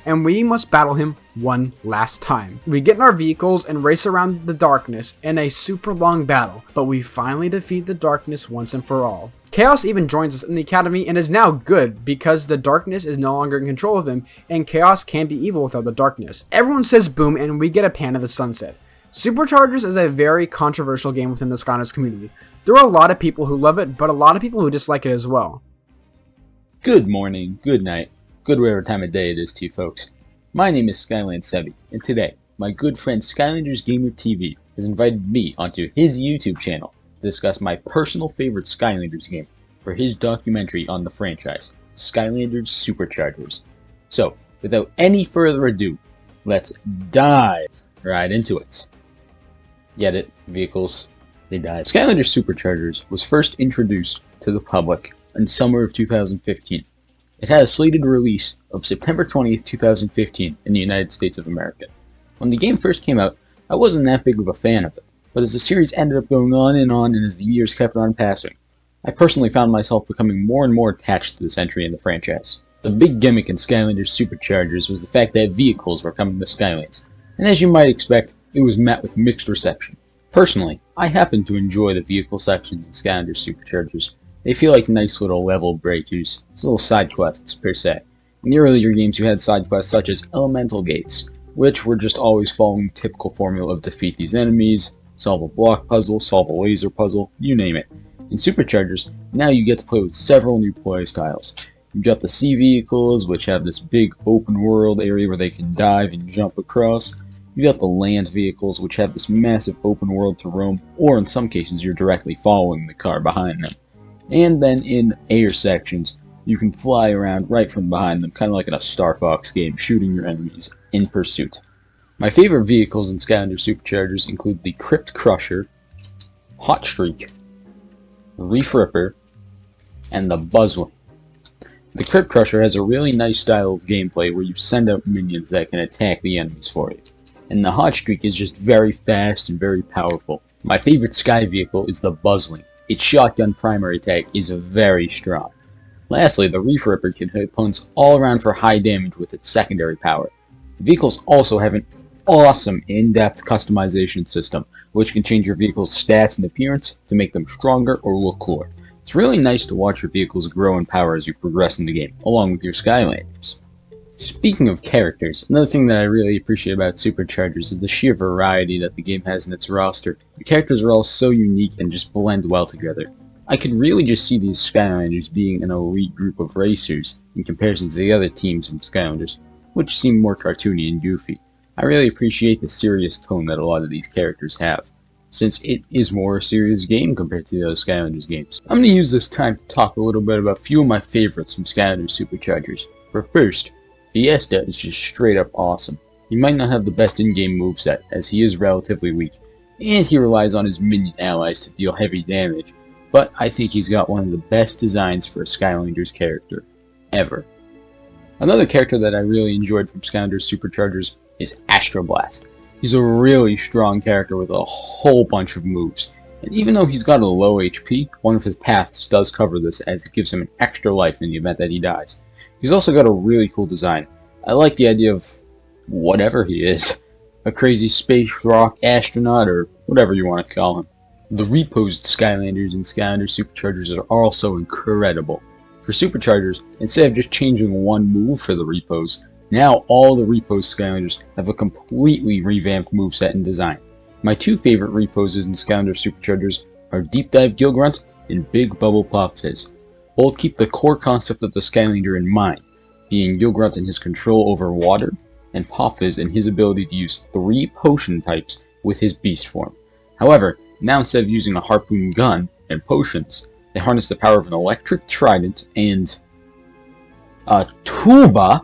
And we must battle him one last time. We get in our vehicles and race around the darkness in a super long battle, but we finally defeat the darkness once and for all. Chaos even joins us in the Academy and is now good because the darkness is no longer in control of him, and Chaos can't be evil without the darkness. Everyone says boom, and we get a pan of the sunset. Superchargers is a very controversial game within the Skylanders community. There are a lot of people who love it, but a lot of people who dislike it as well. Good morning, good night, good whatever time of day it is to you folks. My name is Skyland Sevi, and today, my good friend Skylanders Gamer TV has invited me onto his YouTube channel to discuss my personal favorite Skylanders game for his documentary on the franchise, Skylanders Superchargers. So, without any further ado, let's dive right into it. Get it? Vehicles, they dive. Skylanders Superchargers was first introduced to the public in summer of 2015. It had a slated release of September 20th, 2015 in the United States of America. When the game first came out, I wasn't that big of a fan of it, but as the series ended up going on, and as the years kept on passing, I personally found myself becoming more and more attached to this entry in the franchise. The big gimmick in Skylanders Superchargers was the fact that vehicles were coming to Skylands, and as you might expect, it was met with mixed reception. Personally, I happen to enjoy the vehicle sections in Skylanders Superchargers. They feel like nice little level breakers, little side quests per se. In the earlier games you had side quests such as Elemental Gates, which were just always following the typical formula of defeat these enemies, solve a block puzzle, solve a laser puzzle, you name it. In Superchargers, now you get to play with several new play styles. You've got the sea vehicles, which have this big open world area where they can dive and jump across. You got the land vehicles, which have this massive open world to roam, or in some cases you're directly following the car behind them. And then in air sections, you can fly around right from behind them, kind of like in a Star Fox game, shooting your enemies in pursuit. My favorite vehicles in Skylanders Superchargers include the Crypt Crusher, Hot Streak, Reef Ripper, and the Buzzwing. The Crypt Crusher has a really nice style of gameplay where you send out minions that can attack the enemies for you. And the Hot Streak is just very fast and very powerful. My favorite sky vehicle is the Buzzwing. Its shotgun primary attack is very strong. Lastly, the Reef Ripper can hit opponents all around for high damage with its secondary power. The vehicles also have an awesome in-depth customization system, which can change your vehicle's stats and appearance to make them stronger or look cooler. It's really nice to watch your vehicles grow in power as you progress in the game, along with your Skylanders. Speaking of characters, another thing that I really appreciate about Superchargers is the sheer variety that the game has in its roster. The characters are all so unique and just blend well together. I could really just see these Skylanders being an elite group of racers in comparison to the other teams from Skylanders, which seem more cartoony and goofy. I really appreciate the serious tone that a lot of these characters have, since it is more a serious game compared to the other Skylanders games. I'm going to use this time to talk a little bit about a few of my favorites from Skylanders Superchargers. For first, Fiesta is just straight up awesome. He might not have the best in-game moveset, as he is relatively weak, and he relies on his minion allies to deal heavy damage, but I think he's got one of the best designs for a Skylanders character ever. Another character that I really enjoyed from Skylanders Superchargers is Astro Blast. He's a really strong character with a whole bunch of moves, and even though he's got a low HP, one of his paths does cover this as it gives him an extra life in the event that he dies. He's also got a really cool design. I like the idea of whatever he is, a crazy space rock astronaut or whatever you want to call him. The reposed Skylanders and Skylanders Superchargers are also incredible. For Superchargers, instead of just changing one move for the repos, now all the reposed Skylanders have a completely revamped moveset and design. My two favorite reposes in Skylanders Superchargers are Deep Dive Gilgrunt and Big Bubble Pop Fizz. Both keep the core concept of the Skylander in mind, being Gilgrunt in his control over water, and Pop Fizz in his ability to use 3 potion types with his beast form. However, now instead of using a harpoon gun and potions, they harness the power of an electric trident and a tuba.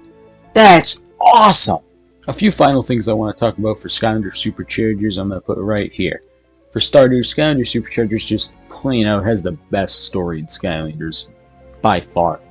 That's awesome! A few final things I want to talk about for Skylanders Superchargers I'm going to put right here. For starters, Skylanders Superchargers just plain out has the best story in Skylanders, by far,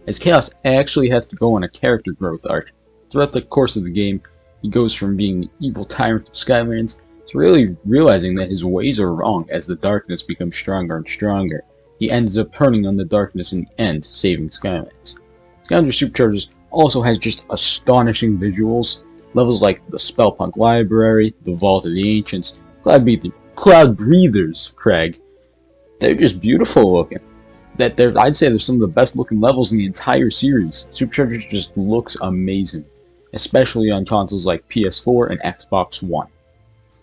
as Chaos actually has to go on a character growth arc. Throughout the course of the game, he goes from being the evil tyrant of Skylands to really realizing that his ways are wrong as the darkness becomes stronger and stronger. He ends up turning on the darkness in the end, saving Skylands. Skylanders Superchargers also has just astonishing visuals. Levels like the Spellpunk Library, the Vault of the Ancients, Cloud Breathers, Craig. They're just beautiful looking. I'd say they're some of the best looking levels in the entire series. Superchargers just looks amazing, especially on consoles like PS4 and Xbox One.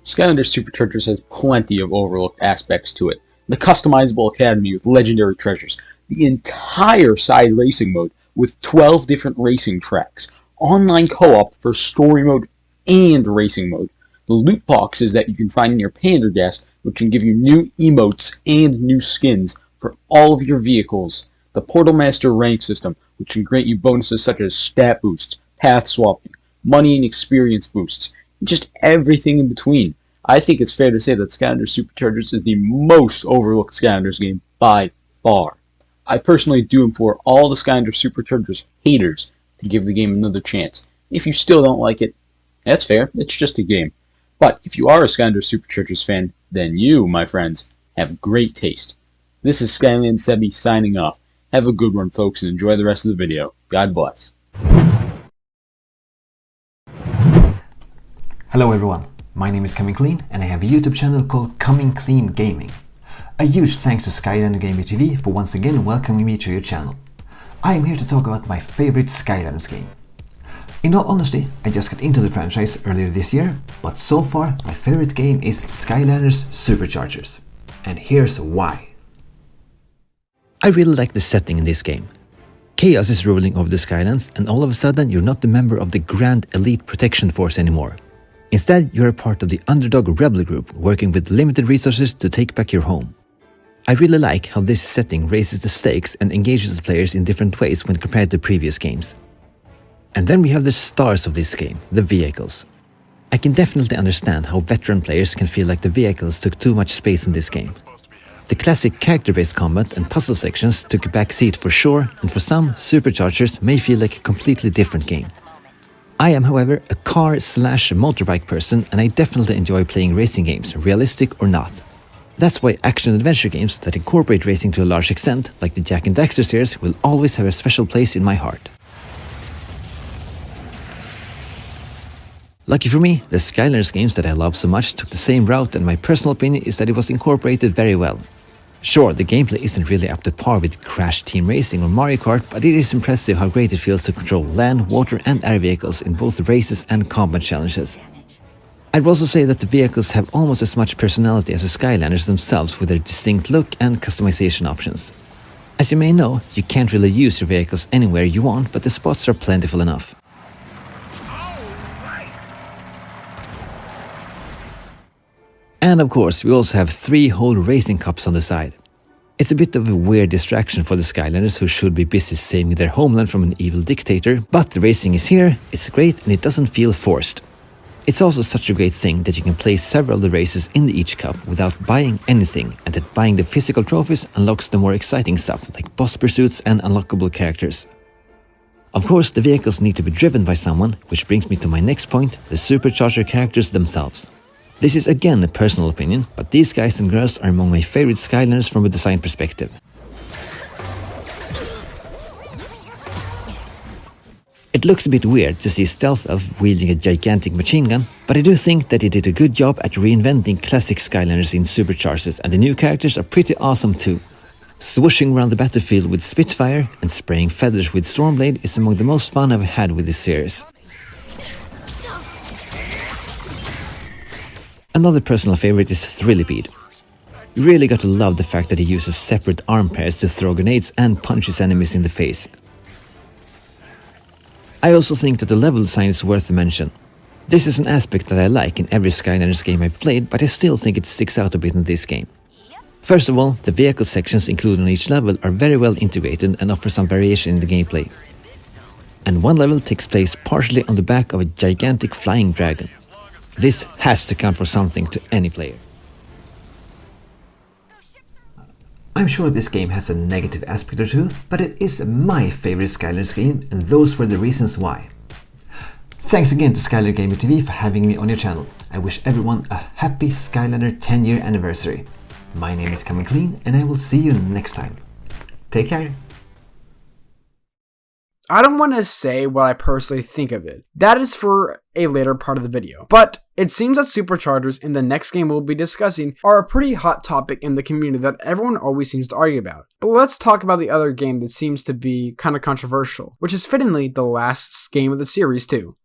Skylanders Superchargers has plenty of overlooked aspects to it. The customizable academy with legendary treasures, the entire side racing mode with 12 different racing tracks, online co-op for story mode and racing mode, the loot boxes that you can find in your Pandergast, which can give you new emotes and new skins for all of your vehicles, the Portal Master rank system, which can grant you bonuses such as stat boosts, path swapping, money and experience boosts, and just everything in between. I think it's fair to say that Skylanders Superchargers is the most overlooked Skylanders game by far. I personally do implore all the Skylanders Superchargers haters to give the game another chance. If you still don't like it, that's fair, it's just a game. But if you are a Skylanders Superchargers fan, then you, my friends, have great taste. This is Skyland Sebi signing off. Have a good one, folks, and enjoy the rest of the video. God bless. Hello everyone, my name is Coming Clean and I have a YouTube channel called Coming Clean Gaming. A huge thanks to Skylander Gamer TV for once again welcoming me to your channel. I am here to talk about my favorite Skylanders game. In all honesty, I just got into the franchise earlier this year, but so far my favorite game is Skylanders Superchargers. And here's why. I really like the setting in this game. Chaos is ruling over the Skylands, and all of a sudden you're not a member of the Grand Elite Protection Force anymore. Instead, you're a part of the underdog rebel group working with limited resources to take back your home. I really like how this setting raises the stakes and engages the players in different ways when compared to previous games. And then we have the stars of this game, the vehicles. I can definitely understand how veteran players can feel like the vehicles took too much space in this game. The classic character-based combat and puzzle sections took a back seat for sure, and for some, Superchargers may feel like a completely different game. I am, however, a car/motorbike person, and I definitely enjoy playing racing games, realistic or not. That's why action-adventure games that incorporate racing to a large extent, like the Jak and Daxter series, will always have a special place in my heart. Lucky for me, the Skylanders games that I love so much took the same route, and my personal opinion is that it was incorporated very well. Sure, the gameplay isn't really up to par with Crash Team Racing or Mario Kart, but it is impressive how great it feels to control land, water and air vehicles in both races and combat challenges. I'd also say that the vehicles have almost as much personality as the Skylanders themselves, with their distinct look and customization options. As you may know, you can't really use your vehicles anywhere you want, but the spots are plentiful enough. And of course, we also have 3 whole racing cups on the side. It's a bit of a weird distraction for the Skylanders, who should be busy saving their homeland from an evil dictator, but the racing is here, it's great and it doesn't feel forced. It's also such a great thing that you can play several of the races in each cup without buying anything, and that buying the physical trophies unlocks the more exciting stuff like boss pursuits and unlockable characters. Of course, the vehicles need to be driven by someone, which brings me to my next point, the Supercharger characters themselves. This is again a personal opinion, but these guys and girls are among my favorite Skylanders from a design perspective. It looks a bit weird to see Stealth Elf wielding a gigantic machine gun, but I do think that he did a good job at reinventing classic Skylanders in Superchargers, and the new characters are pretty awesome too. Swooshing around the battlefield with Spitfire and spraying feathers with Stormblade is among the most fun I've had with this series. Another personal favorite is Thrillipede. You really got to love the fact that he uses separate arm pairs to throw grenades and punch his enemies in the face. I also think that the level design is worth a mention. This is an aspect that I like in every Skylanders game I've played, but I still think it sticks out a bit in this game. First of all, the vehicle sections included on each level are very well integrated and offer some variation in the gameplay. And one level takes place partially on the back of a gigantic flying dragon. This has to count for something to any player. I'm sure this game has a negative aspect or two, but it is my favorite Skylanders game, and those were the reasons why. Thanks again to Skylander Gamer TV for having me on your channel. I wish everyone a happy Skylander 10-year anniversary. My name is Coming Clean, and I will see you next time. Take care. I don't want to say what I personally think of it. That is for a later part of the video. But it seems that Superchargers in the next game we'll be discussing are a pretty hot topic in the community that everyone always seems to argue about. But let's talk about the other game that seems to be kind of controversial, which is fittingly the last game of the series too.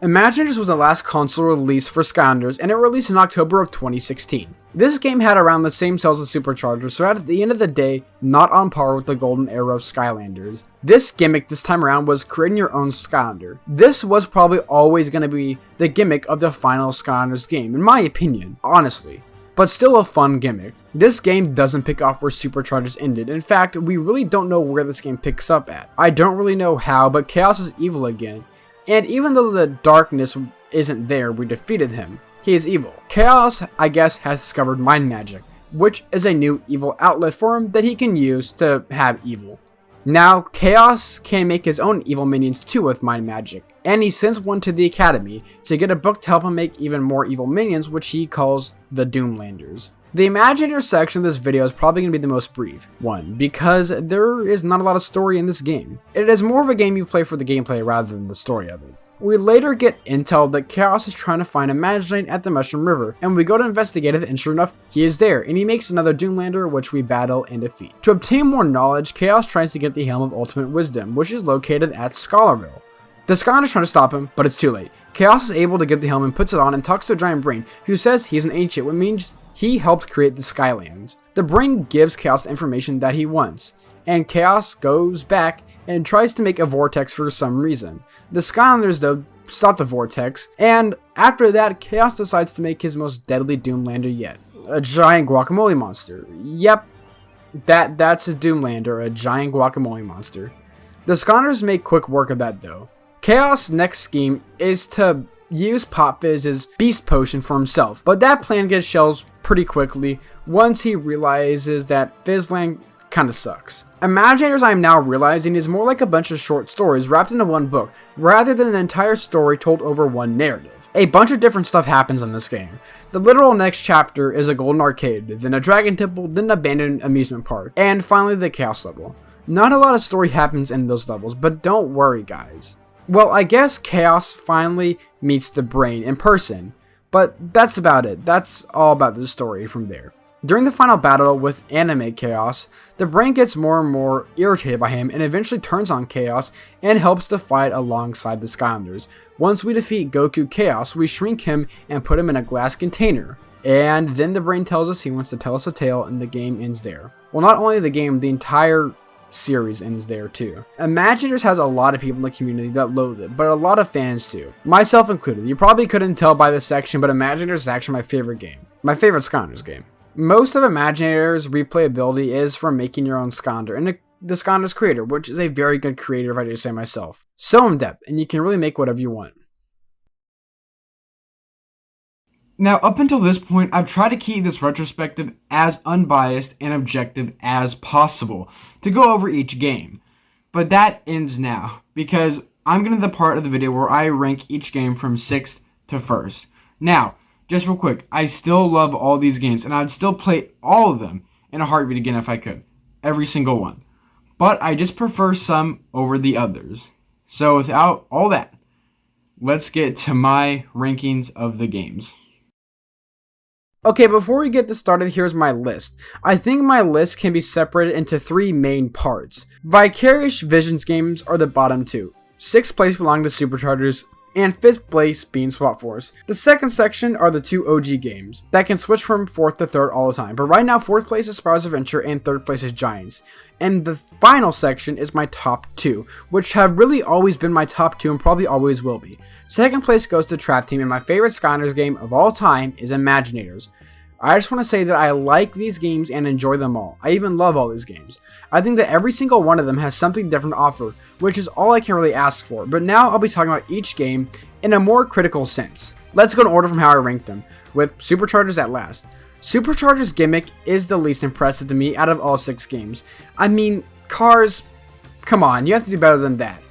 Imaginators was the last console release for Skylanders, and it released in October of 2016. This game had around the same sales as Superchargers, so at the end of the day, not on par with the golden era of Skylanders. This gimmick this time around was creating your own Skylander. This was probably always going to be the gimmick of the final Skylanders game, in my opinion, honestly. But still a fun gimmick. This game doesn't pick up where Superchargers ended. In fact, we really don't know where this game picks up at. I don't really know how, but Chaos is evil again. And even though the darkness isn't there, we defeated him. He is evil. Chaos, I guess, has discovered mind magic, which is a new evil outlet for him that he can use to have evil. Now, Chaos can make his own evil minions too with mind magic, and he sends one to the academy to get a book to help him make even more evil minions, which he calls the Doomlanders. The Imaginator section of this video is probably going to be the most brief one, because there is not a lot of story in this game. It is more of a game you play for the gameplay rather than the story of it. We later get intel that Chaos is trying to find Imaginate at the Mushroom River, and we go to investigate it, and sure enough, he is there, and he makes another Doomlander, which we battle and defeat. To obtain more knowledge, Chaos tries to get the Helm of Ultimate Wisdom, which is located at Scholarville. The Skylanders trying to stop him, but it's too late. Chaos is able to get the helm and puts it on and talks to a giant brain, who says he's an ancient, which means he helped create the Skylands. The brain gives Chaos the information that he wants, and Chaos goes back and tries to make a vortex for some reason. The Skylanders, though, stop the vortex, and after that, Chaos decides to make his most deadly Doomlander yet. A giant guacamole monster. Yep, that's his Doomlander, a giant guacamole monster. The Skylanders make quick work of that, though. Chaos' next scheme is to use Pop Fizz's Beast Potion for himself, but that plan gets shelved pretty quickly once he realizes that Fizzland kinda sucks. Imaginators, I'm now realizing, is more like a bunch of short stories wrapped into one book, rather than an entire story told over one narrative. A bunch of different stuff happens in this game. The literal next chapter is a golden arcade, then a dragon temple, then an abandoned amusement park, and finally the Chaos level. Not a lot of story happens in those levels, but don't worry guys. Well, I guess Chaos finally meets the brain in person, but that's about it. That's all about the story from there. During the final battle with Animate Chaos, the brain gets more and more irritated by him and eventually turns on Chaos and helps to fight alongside the Skylanders. Once we defeat Goku Chaos, we shrink him and put him in a glass container. And then the brain tells us he wants to tell us a tale and the game ends there. Well, not only the game, the entire series ends there too. Imaginators has a lot of people in the community that loathe it, but a lot of fans too. Myself included. You probably couldn't tell by this section, but Imaginators is actually my favorite game. My favorite Skylanders game. Most of Imaginators' replayability is from making your own Skylander and the Skylanders creator, which is a very good creator if I do say myself. So in depth, and you can really make whatever you want. Now, up until this point, I've tried to keep this retrospective as unbiased and objective as possible to go over each game. But that ends now, because I'm getting to the part of the video where I rank each game from 6th to 1st. Now, just real quick, I still love all these games, and I'd still play all of them in a heartbeat again if I could. Every single one. But I just prefer some over the others. So without all that, let's get to my rankings of the games. Okay, before we get this started, here's my list. I think my list can be separated into 3 main parts. Vicarious Visions games are the bottom 2. 6th place belong to Superchargers, and 5th place being Swap Force. The second section are the 2 OG games that can switch from 4th to 3rd all the time, but right now 4th place is Spyros Adventure and 3rd place is Giants. And the final section is my top 2, which have really always been my top 2 and probably always will be. 2nd place goes to Trap Team, and my favorite Skylanders game of all time is Imaginators. I just want to say that I like these games and enjoy them all. I even love all these games. I think that every single one of them has something different to offer, which is all I can really ask for. But now I'll be talking about each game in a more critical sense. Let's go in order from how I rank them, with Superchargers at last. Superchargers' gimmick is the least impressive to me out of all 6 games. I mean, cars, come on, you have to do better than that.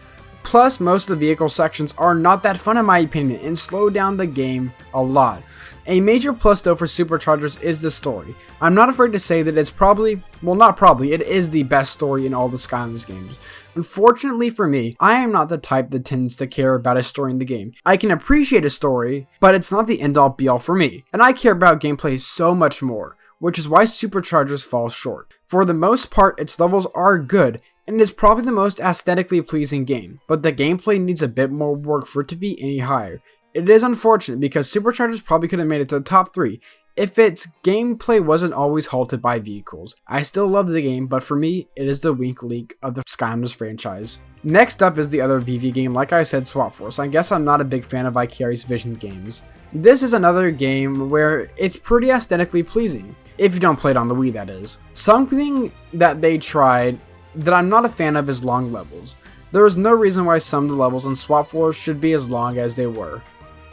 Plus, most of the vehicle sections are not that fun in my opinion and slow down the game a lot. A major plus though for Superchargers is the story. I'm not afraid to say that it's probably, well not probably, it is the best story in all the Skylanders games. Unfortunately for me, I am not the type that tends to care about a story in the game. I can appreciate a story, but it's not the end all be all for me. And I care about gameplay so much more, which is why Superchargers falls short. For the most part, its levels are good, and it is probably the most aesthetically pleasing game, but the gameplay needs a bit more work for it to be any higher. It is unfortunate because Superchargers probably could have made it to the top 3 if its gameplay wasn't always halted by vehicles. I still love the game, but for me, it is the weak link of the Skylanders franchise. Next up is the other VV game, like I said, Swap Force. I guess I'm not a big fan of Vicarious Vision games. This is another game where it's pretty aesthetically pleasing, if you don't play it on the Wii that is. Something that they tried that I'm not a fan of is long levels. There is no reason why some of the levels in Swap Force should be as long as they were.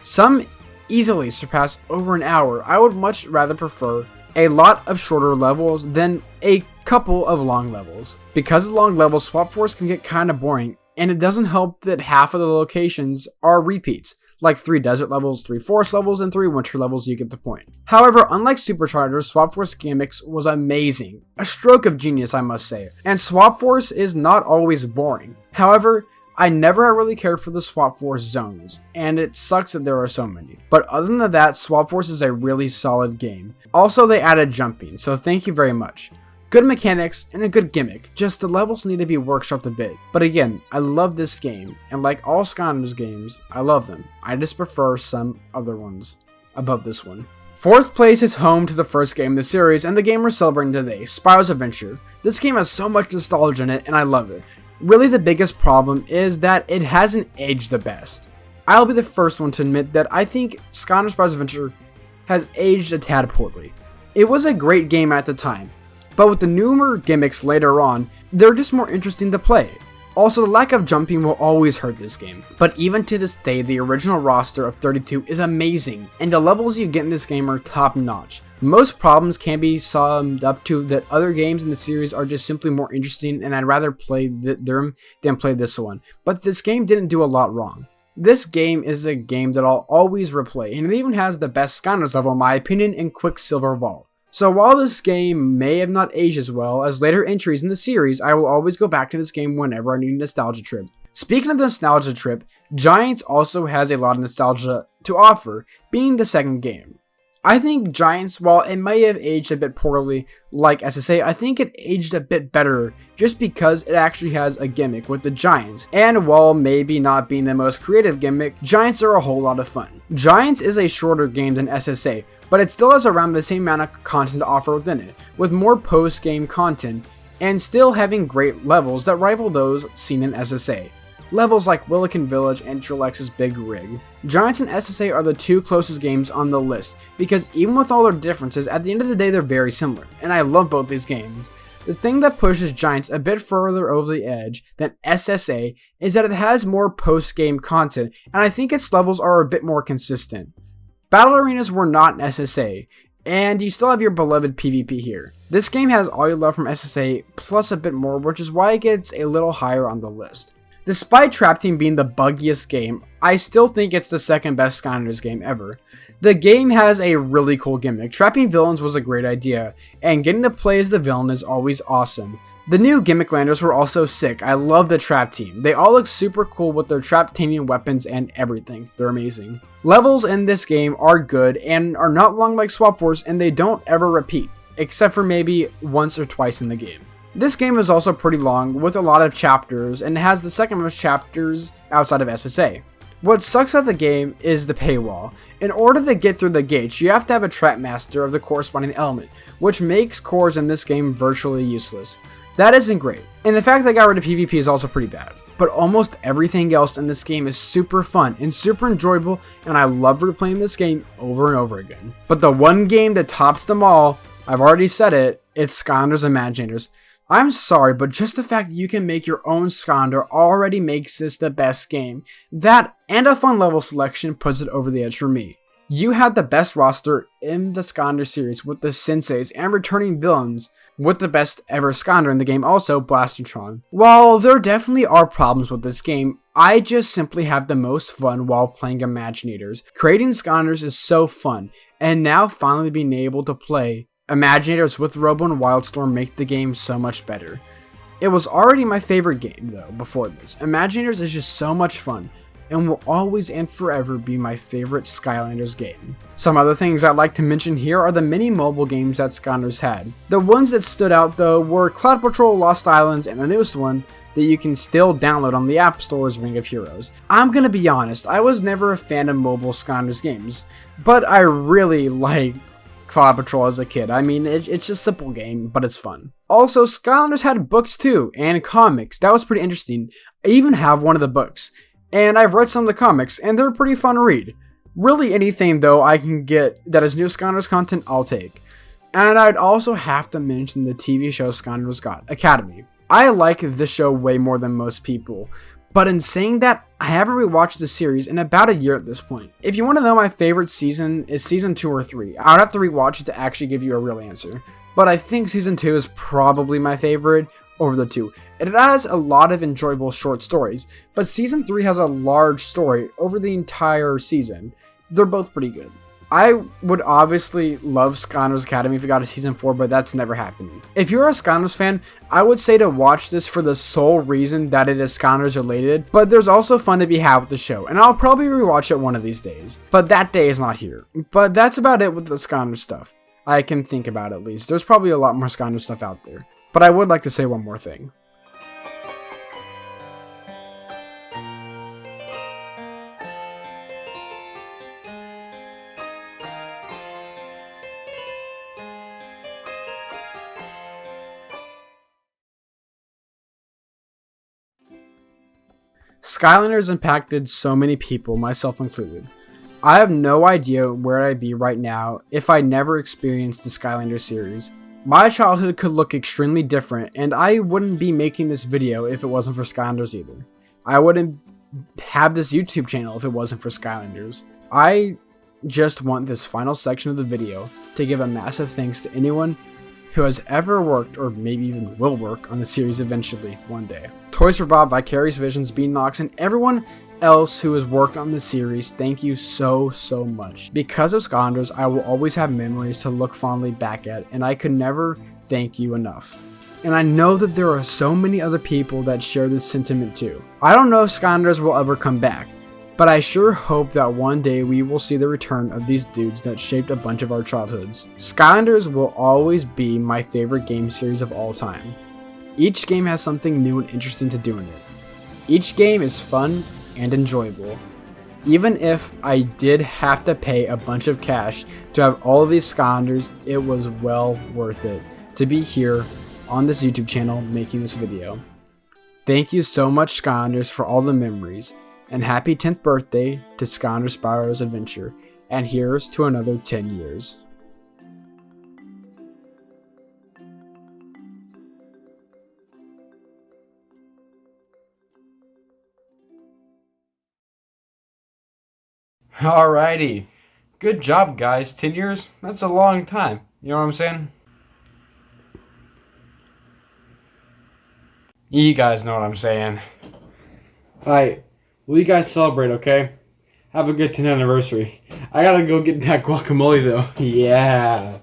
Some easily surpass over an hour. I would much rather prefer a lot of shorter levels than a couple of long levels. Because of long levels, Swap Force can get kind of boring, and it doesn't help that half of the locations are repeats, like 3 desert levels, 3 forest levels, and 3 winter levels. You get the point. However, unlike Superchargers, Swap Force gimmicks was amazing. A stroke of genius, I must say. And Swap Force is not always boring. However, I never really cared for the Swap Force zones, and it sucks that there are so many. But other than that, Swap Force is a really solid game. Also, they added jumping, so thank you very much. Good mechanics and a good gimmick, just the levels need to be workshopped a bit. But again, I love this game, and like all Skylanders games, I love them. I just prefer some other ones above this one. Fourth place is home to the first game in the series, and the game we're celebrating today, Spyros Adventure. This game has so much nostalgia in it, and I love it. Really, the biggest problem is that it hasn't aged the best. I'll be the first one to admit that I think Skylanders Spyros Adventure has aged a tad poorly. It was a great game at the time, but with the newer gimmicks later on, they're just more interesting to play. Also, the lack of jumping will always hurt this game, but even to this day, the original roster of 32 is amazing, and the levels you get in this game are top notch. Most problems can be summed up to that other games in the series are just simply more interesting, and I'd rather play them than play this one, but this game didn't do a lot wrong. This game is a game that I'll always replay, and it even has the best Skylanders level in my opinion in Quicksilver Vault. So while this game may have not aged as well as later entries in the series, I will always go back to this game whenever I need a nostalgia trip. Speaking of the nostalgia trip, Giants also has a lot of nostalgia to offer, being the second game. I think Giants, while it may have aged a bit poorly like SSA, I think it aged a bit better just because it actually has a gimmick with the Giants. And while maybe not being the most creative gimmick, Giants are a whole lot of fun. Giants is a shorter game than SSA, but it still has around the same amount of content to offer within it, with more post-game content, and still having great levels that rival those seen in SSA. Levels like Willikin Village and Trillex's Big Rig. Giants and SSA are the two closest games on the list, because even with all their differences, at the end of the day they're very similar, and I love both these games. The thing that pushes Giants a bit further over the edge than SSA is that it has more post-game content, and I think its levels are a bit more consistent. Battle arenas were not in SSA, and you still have your beloved PvP here. This game has all you love from SSA, plus a bit more, which is why it gets a little higher on the list. Despite Trap Team being the buggiest game, I still think it's the second best Skylanders game ever. The game has a really cool gimmick. Trapping villains was a great idea, and getting to play as the villain is always awesome. The new gimmick landers were also sick. I love the Trap Team. They all look super cool with their Traptanian weapons and everything. They're amazing. Levels in this game are good and are not long like Swap Wars, and they don't ever repeat, except for maybe once or twice in the game. This game is also pretty long, with a lot of chapters, and has the second most chapters outside of SSA. What sucks about the game is the paywall. In order to get through the gates, you have to have a trap master of the corresponding element, which makes cores in this game virtually useless. That isn't great, and the fact they got rid of PvP is also pretty bad. But almost everything else in this game is super fun and super enjoyable, and I love replaying this game over and over again. But the one game that tops them all, I've already said it, it's Skylanders Imaginators. I'm sorry, but just the fact that you can make your own Skylander already makes this the best game. That and a fun level selection puts it over the edge for me. You had the best roster in the Skylander series with the Senseis and returning villains with the best ever Skylander in the game, also Blastertron. While there definitely are problems with this game, I just simply have the most fun while playing Imaginators. Creating Skylanders is so fun, and now finally being able to play Imaginators with Robo and Wildstorm make the game so much better. It was already my favorite game though before this. Imaginators is just so much fun and will always and forever be my favorite Skylanders game. Some other things I'd like to mention here are the many mobile games that Skylanders had. The ones that stood out though were Cloud Patrol Lost Islands and the newest one that you can still download on the App Store's Ring of Heroes. I'm gonna be honest, I was never a fan of mobile Skylanders games, but I really liked Cloud Patrol as a kid. I mean, it's just a simple game, but it's fun. Also, Skylanders had books too, and comics. That was pretty interesting. I even have one of the books, and I've read some of the comics, and they're pretty fun to read. Really anything, though, I can get that is new Skylanders content, I'll take. And I'd also have to mention the TV show Skylanders Got, Academy. I like this show way more than most people, but in saying that, I haven't rewatched the series in about a year at this point. If you want to know my favorite season is season 2 or 3, I would have to rewatch it to actually give you a real answer. But I think season 2 is probably my favorite over the two. It has a lot of enjoyable short stories, but season 3 has a large story over the entire season. They're both pretty good. I would obviously love Skylanders Academy if it got a season 4, but that's never happening. If you're a Skylanders fan, I would say to watch this for the sole reason that it is Skylanders related, but there's also fun to be had with the show, and I'll probably rewatch it one of these days. But that day is not here. But that's about it with the Skylanders stuff. I can think about at least. There's probably a lot more Skylanders stuff out there. But I would like to say one more thing. Skylanders impacted so many people, myself included. I have no idea where I'd be right now if I never experienced the Skylanders series. My childhood could look extremely different, and I wouldn't be making this video if it wasn't for Skylanders either. I wouldn't have this YouTube channel if it wasn't for Skylanders. I just want this final section of the video to give a massive thanks to anyone who has ever worked, or maybe even will work, on the series eventually, one day. Toys for Bob, Vicarious Visions, Beanox, and everyone else who has worked on the series, thank you so much. Because of Skylanders, I will always have memories to look fondly back at, and I could never thank you enough. And I know that there are so many other people that share this sentiment too. I don't know if Skylanders will ever come back, but I sure hope that one day we will see the return of these dudes that shaped a bunch of our childhoods. Skylanders will always be my favorite game series of all time. Each game has something new and interesting to do in it. Each game is fun and enjoyable. Even if I did have to pay a bunch of cash to have all of these Skylanders, it was well worth it to be here on this YouTube channel making this video. Thank you so much, Skylanders, for all the memories. And happy 10th birthday to Skylanders Spyros Adventure, and here's to another 10 years. Alrighty, good job guys, 10 years, that's a long time, you know what I'm saying? You guys know what I'm saying. Alright. Will you guys celebrate, okay? Have a good 10th anniversary. I gotta go get that guacamole, though. Yeah.